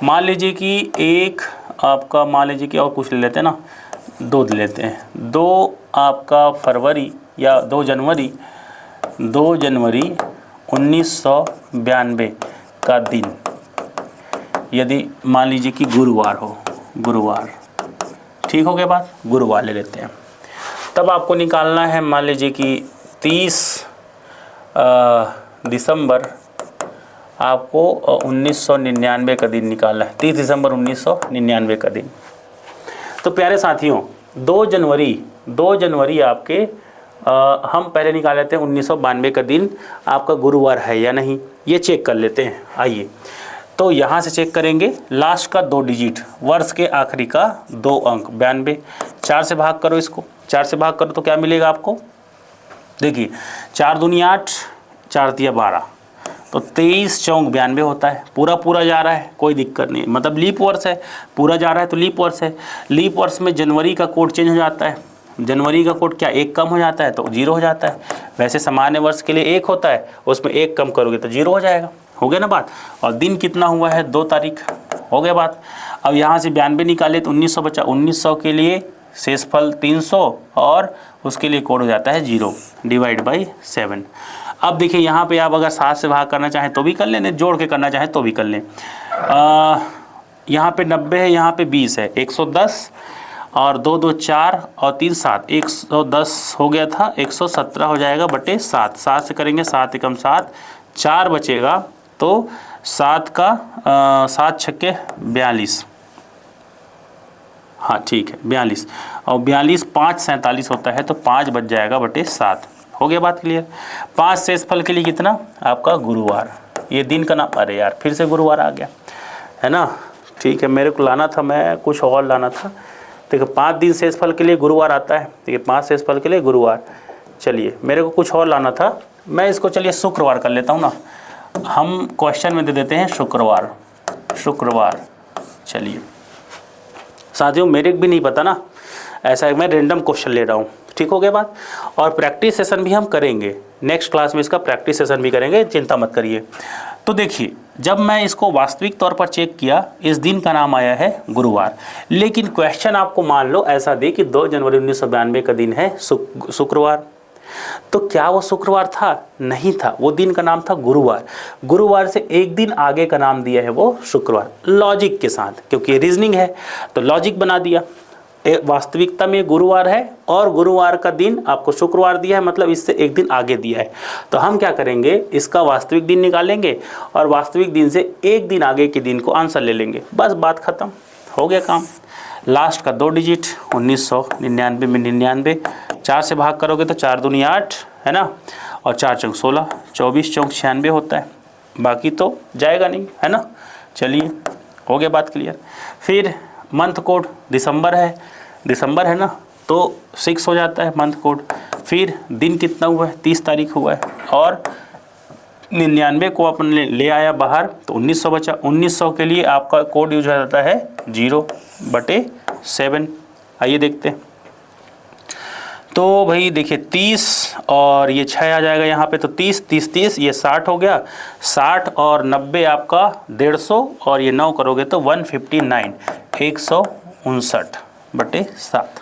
मान लीजिए कि एक आपका, मान लीजिए कि और कुछ ले लेते हैं ना, 2 लेते हैं। 2 आपका फरवरी या 2 जनवरी 1992 का दिन, यदि मान लीजिए कि गुरुवार हो, गुरुवार, ठीक हो गया बात, गुरुवार ले लेते हैं। तब आपको निकालना है, मान लीजिए कि 30 दिसंबर आपको 1999 का दिन निकालना है, 30 दिसंबर 1999 का दिन। तो प्यारे साथियों 2 जनवरी आपके हम पहले निकाल लेते हैं 1992 का दिन आपका गुरुवार है या नहीं, ये चेक कर लेते हैं। आइए, तो यहाँ से चेक करेंगे, लास्ट का 2 डिजिट, वर्ष के आखिरी का 2 अंक 92, 4 से भाग करो इसको, 4 से भाग करो तो क्या मिलेगा आपको, देखिए 4 दूनी 8, 4 तिया 12, तो 23 चौक 92 होता है। पूरा जा रहा है, कोई दिक्कत नहीं, मतलब लीप वर्ष है, पूरा जा रहा है तो लीप वर्ष है। लीप वर्ष में जनवरी का कोड चेंज हो जाता है, जनवरी का कोड क्या 1 कम हो जाता है तो 0 हो जाता है। वैसे सामान्य वर्ष के लिए 1 होता है, उसमें 1 कम करोगे तो 0 हो जाएगा। हो गया ना बात। और दिन कितना हुआ है, 2 तारीख, हो गया बात। अब यहाँ से 92 निकाले तो 1900 बचा, 1900 के लिए शेषफल 300 और उसके लिए कोड हो जाता है 0 / 7। अब देखिए यहाँ पे आप अगर 7 से भाग करना चाहें तो भी कर लें, जोड़ के करना चाहें तो भी कर लें। यहाँ पे 90 है, यहाँ पे 20 है, 110 और 2 2 4 और 3 7, 110 हो गया था, 117 हो जाएगा बटे 7। 7 से करेंगे 7 एकम 7, 4 बचेगा तो 7 का 7 छक्के 42, हाँ ठीक है 42, और 42 5 47 होता है तो 5 बच जाएगा बटे 7। हो गया बात क्लियर। 5 शेषफल के लिए कितना आपका गुरुवार, ये दिन का नाम, अरे यार फिर से गुरुवार आ गया है ना, ठीक है मेरे को लाना था, मैं कुछ और लाना था। देखो 5 दिन शेषफल के लिए गुरुवार आता है, ठीक है 5 शेषफल के लिए गुरुवार, चलिए मेरे को कुछ और लाना था, मैं इसको चलिए शुक्रवार कर लेता हूँ ना, हम क्वेश्चन में दे देते हैं शुक्रवार। चलिए साथियों मेरे को भी नहीं पता ना, ऐसा मैं रेंडम क्वेश्चन ले रहा हूँ, ठीक हो गया बात। और प्रैक्टिस सेशन भी हम करेंगे, नेक्स्ट क्लास में इसका प्रैक्टिस सेशन भी करेंगे, चिंता मत करिए। तो देखिए जब मैं इसको वास्तविक तौर पर चेक किया, इस दिन का नाम आया है गुरुवार, लेकिन क्वेश्चन आपको मान लो ऐसा दे कि 2 जनवरी 1992 का दिन है शुक्रवार, तो क्या वो शुक्रवार था? नहीं था, वो दिन का नाम था गुरुवार। गुरुवार से एक दिन आगे का नाम दिया है वो शुक्रवार, लॉजिक के साथ, क्योंकि रीजनिंग है तो लॉजिक बना दिया। वास्तविकता में गुरुवार है और गुरुवार का दिन आपको शुक्रवार दिया है, मतलब इससे एक दिन आगे दिया है। तो हम क्या करेंगे, इसका वास्तविक दिन निकालेंगे और वास्तविक दिन से एक दिन आगे के दिन को आंसर ले लेंगे, बस बात खत्म, हो गया काम। लास्ट का 2 डिजिट 1999 में 99, 4 से भाग करोगे तो 4 दूनी 8 है ना, और 4 चौक 16, 24 चौक 96 होता है, बाकी तो जाएगा नहीं है ना। चलिए हो गया बात क्लियर। फिर मंथ कोड दिसंबर है ना, तो 6 हो जाता है मंथ कोड। फिर दिन कितना हुआ है, 30 तारीख हुआ है, और 99 को अपन ले आया बाहर तो 1900 बचा। 1900 के लिए आपका कोड यूज हो जाता है 0/7। आइए देखते हैं, तो भाई देखिए 30 और ये 6 आ जाएगा यहाँ पे, तो 30 ये 60 हो गया, 60 और 90 आपका 150, और ये 9 करोगे तो 159, 159/7।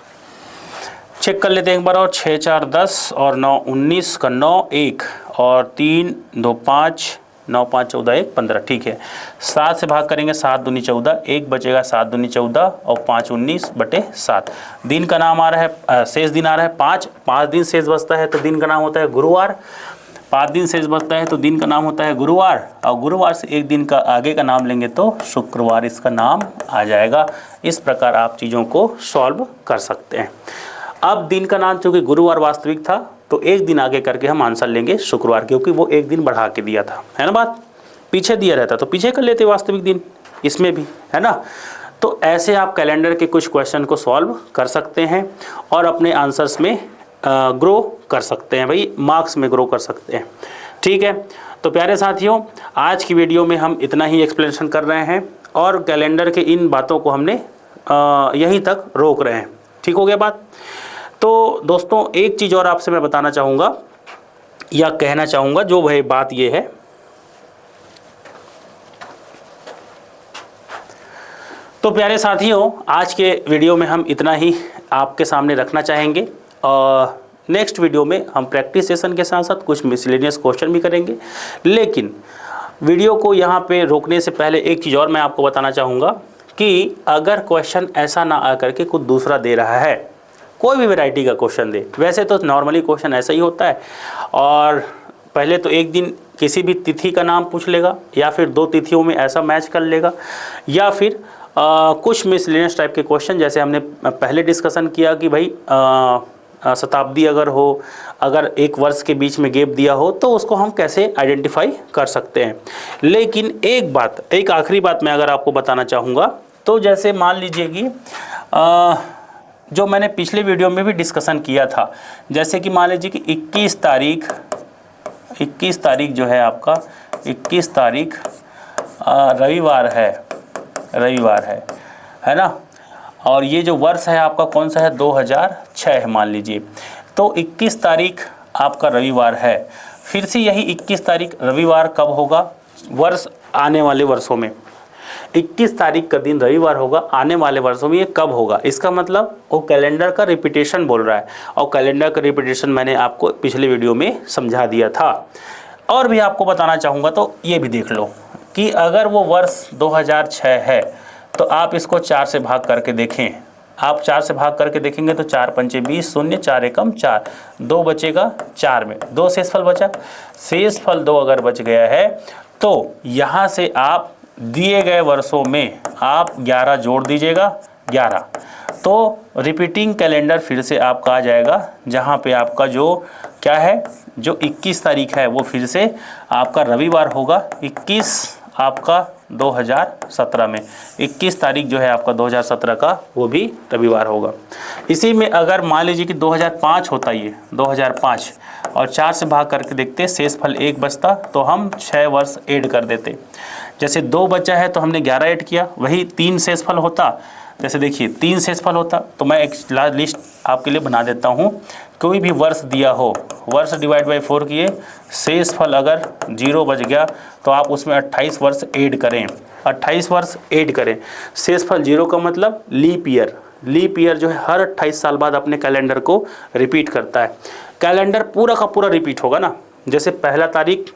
चेक कर लेते हैं एक बार और, 6 4 10 और 9 19 का 9 1 और 3 2 5 9 5 14 1 15, ठीक है। 7 से भाग करेंगे, 7 दूनी 14, 1 बचेगा, 7 दूनी 14 और 5 19/7। दिन का नाम आ रहा है, शेष दिन आ रहा है 5, 5 दिन शेष बचता है तो दिन का नाम होता है गुरुवार। 5 दिन शेष बचता है तो दिन का नाम होता है गुरुवार, और गुरुवार से एक दिन का आगे का नाम लेंगे तो शुक्रवार इसका नाम आ जाएगा। इस प्रकार आप चीज़ों को सॉल्व कर सकते हैं। अब दिन का नाम चूँकि गुरुवार वास्तविक था तो एक दिन आगे करके हम आंसर लेंगे शुक्रवार, क्योंकि वो एक दिन बढ़ा के दिया था, है ना बात। पीछे दिया रहता तो पीछे कर लेते वास्तविक दिन, इसमें भी, है ना। तो ऐसे आप कैलेंडर के कुछ क्वेश्चन को सॉल्व कर सकते हैं और अपने आंसर्स में ग्रो कर सकते हैं, भाई मार्क्स में ग्रो कर सकते हैं, ठीक है। तो प्यारे साथियों, आज की वीडियो में हम इतना ही एक्सप्लेनेशन कर रहे हैं और कैलेंडर के इन बातों को हमने यहीं तक रोक रहे हैं, ठीक हो गया बात। तो दोस्तों एक चीज़ और आपसे मैं बताना चाहूँगा या कहना चाहूँगा, जो वह बात ये है, तो प्यारे साथियों आज के वीडियो में हम इतना ही आपके सामने रखना चाहेंगे। और नेक्स्ट वीडियो में हम प्रैक्टिस सेशन के साथ साथ कुछ मिसलेनियस क्वेश्चन भी करेंगे। लेकिन वीडियो को यहाँ पे रोकने से पहले एक चीज़ और मैं आपको बताना चाहूँगा कि अगर क्वेश्चन ऐसा ना आकर के कुछ दूसरा दे रहा है, कोई भी वैरायटी का क्वेश्चन दे, वैसे तो नॉर्मली क्वेश्चन ऐसा ही होता है, और पहले तो एक दिन किसी भी तिथि का नाम पूछ लेगा या फिर 2 तिथियों में ऐसा मैच कर लेगा, या फिर कुछ मिसलेनियस टाइप के क्वेश्चन, जैसे हमने पहले डिस्कशन किया कि भाई शताब्दी अगर हो, अगर एक वर्ष के बीच में गैप दिया हो तो उसको हम कैसे आइडेंटिफाई कर सकते हैं। लेकिन एक आखिरी बात मैं अगर आपको बताना चाहूँगा, तो जैसे मान लीजिए कि जो मैंने पिछले वीडियो में भी डिस्कशन किया था, जैसे कि मान लीजिए कि 21 तारीख जो है आपका 21 तारीख रविवार है ना, और ये जो वर्ष है आपका कौन सा है, 2006 है मान लीजिए। तो 21 तारीख आपका रविवार है, फिर से यही 21 तारीख रविवार कब होगा, वर्ष आने वाले वर्षों में 21 तारीख का दिन रविवार होगा, आने वाले वर्षों में ये कब होगा। इसका मतलब वो कैलेंडर का रिपीटेशन बोल रहा है, और कैलेंडर का रिपीटेशन मैंने आपको पिछले वीडियो में समझा दिया था। और भी आपको बताना चाहूँगा, तो ये भी देख लो कि अगर वो वर्ष 2006 है तो आप इसको 4 से भाग करके देखें। आप 4 से भाग करके देखेंगे तो 4 पंचे 20, 0 4 एकम 4, 2 बचेगा 4 में 2 शेषफल बचा। शेषफल 2 अगर बच गया है तो यहाँ से आप दिए गए वर्षों में आप 11 जोड़ दीजिएगा, 11। तो रिपीटिंग कैलेंडर फिर से आपका आ जाएगा, जहाँ पे आपका जो क्या है, जो 21 तारीख है वो फिर से आपका रविवार होगा। 21 आपका 2017 में 21 तारीख जो है आपका 2017 का वो भी रविवार होगा। इसी में अगर मान लीजिए कि 2005 होता, ये 2005 और 4 से भाग करके देखते, शेषफल 1 बचता तो हम 6 वर्ष ऐड कर देते। जैसे 2 बचा है तो हमने 11 ऐड किया, वही 3 शेषफल होता। जैसे देखिए 3 शेषफल होता, तो मैं एक लिस्ट आपके लिए बना देता हूँ। कोई भी वर्ष दिया हो, वर्ष डिवाइड बाई 4 किए, शेषफल अगर 0 बच गया तो आप उसमें 28 वर्ष ऐड करें, 28 वर्ष ऐड करें। शेषफल 0 का मतलब लीप ईयर जो है हर 28 साल बाद अपने कैलेंडर को रिपीट करता है। कैलेंडर पूरा का पूरा रिपीट होगा ना, जैसे पहला तारीख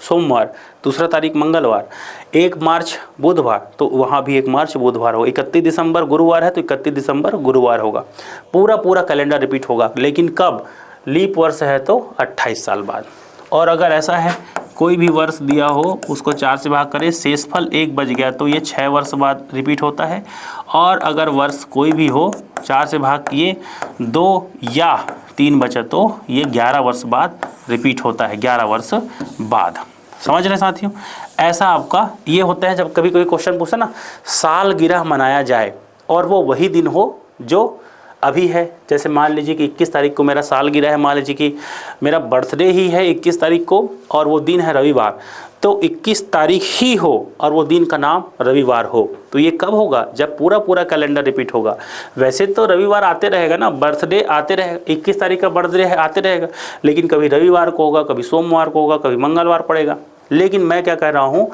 सोमवार, दूसरा तारीख मंगलवार, 1 मार्च बुधवार, तो वहाँ भी 1 मार्च बुधवार होगा। 31 दिसंबर गुरुवार है तो 31 दिसंबर गुरुवार होगा। पूरा कैलेंडर रिपीट होगा, लेकिन कब, लीप वर्ष है तो 28 साल बाद। और अगर ऐसा है कोई भी वर्ष दिया हो उसको 4 से भाग करें, शेषफल 1 बच गया तो ये 6 वर्ष बाद रिपीट होता है। और अगर वर्ष कोई भी हो 4 से भाग किए, 2 या 3 बचा तो ये 11 वर्ष बाद रिपीट होता है, 11 वर्ष बाद। समझ रहे साथियों, ऐसा आपका ये होता है जब कभी कोई क्वेश्चन पूछता ना, सालगिरह मनाया जाए और वो वही दिन हो जो अभी है। जैसे मान लीजिए कि 21 तारीख को मेरा सालगिरह है, मान लीजिए कि मेरा बर्थडे ही है 21 तारीख को और वो दिन है रविवार, तो 21 तारीख ही हो और वो दिन का नाम रविवार हो, तो ये कब होगा, जब पूरा कैलेंडर रिपीट होगा। वैसे तो रविवार आते रहेगा ना, बर्थडे आते रहेगा, 21 तारीख का बर्थडे है आते रहेगा, लेकिन कभी रविवार को होगा, कभी सोमवार को होगा, कभी मंगलवार पड़ेगा। लेकिन मैं क्या कह रहा हूँ,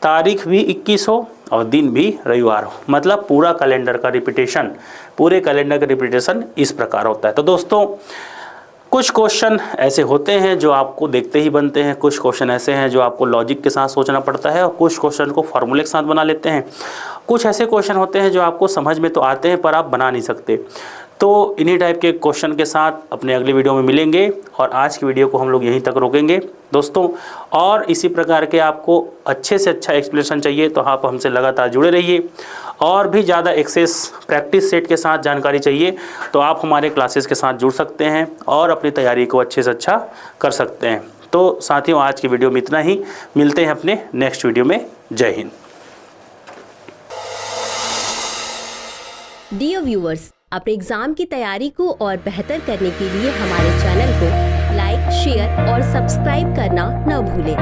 तारीख भी 21 हो और दिन भी रविवार हो, मतलब पूरा कैलेंडर का रिपीटेशन, पूरे कैलेंडर का रिपीटेशन इस प्रकार होता है। तो दोस्तों कुछ क्वेश्चन ऐसे होते हैं जो आपको देखते ही बनते हैं, कुछ क्वेश्चन ऐसे हैं जो आपको लॉजिक के साथ सोचना पड़ता है, और कुछ क्वेश्चन को फार्मूले के साथ बना लेते हैं। कुछ ऐसे क्वेश्चन होते हैं जो आपको समझ में तो आते हैं पर आप बना नहीं सकते। तो इन्हीं टाइप के क्वेश्चन के साथ अपने अगले वीडियो में मिलेंगे, और आज की वीडियो को हम लोग यहीं तक रोकेंगे दोस्तों। और इसी प्रकार के आपको अच्छे से अच्छा एक्सप्लेनेशन चाहिए तो आप हमसे लगातार जुड़े रहिए, और भी ज़्यादा एक्सेस प्रैक्टिस सेट के साथ जानकारी चाहिए तो आप हमारे क्लासेस के साथ जुड़ सकते हैं और अपनी तैयारी को अच्छे से अच्छा कर सकते हैं। तो साथियों, आज की वीडियो में इतना ही, मिलते हैं अपने नेक्स्ट वीडियो में। जय हिंद। डियर व्यूअर्स, अपने एग्जाम की तैयारी को और बेहतर करने के लिए हमारे चैनल को लाइक, शेयर और सब्सक्राइब करना न भूलें।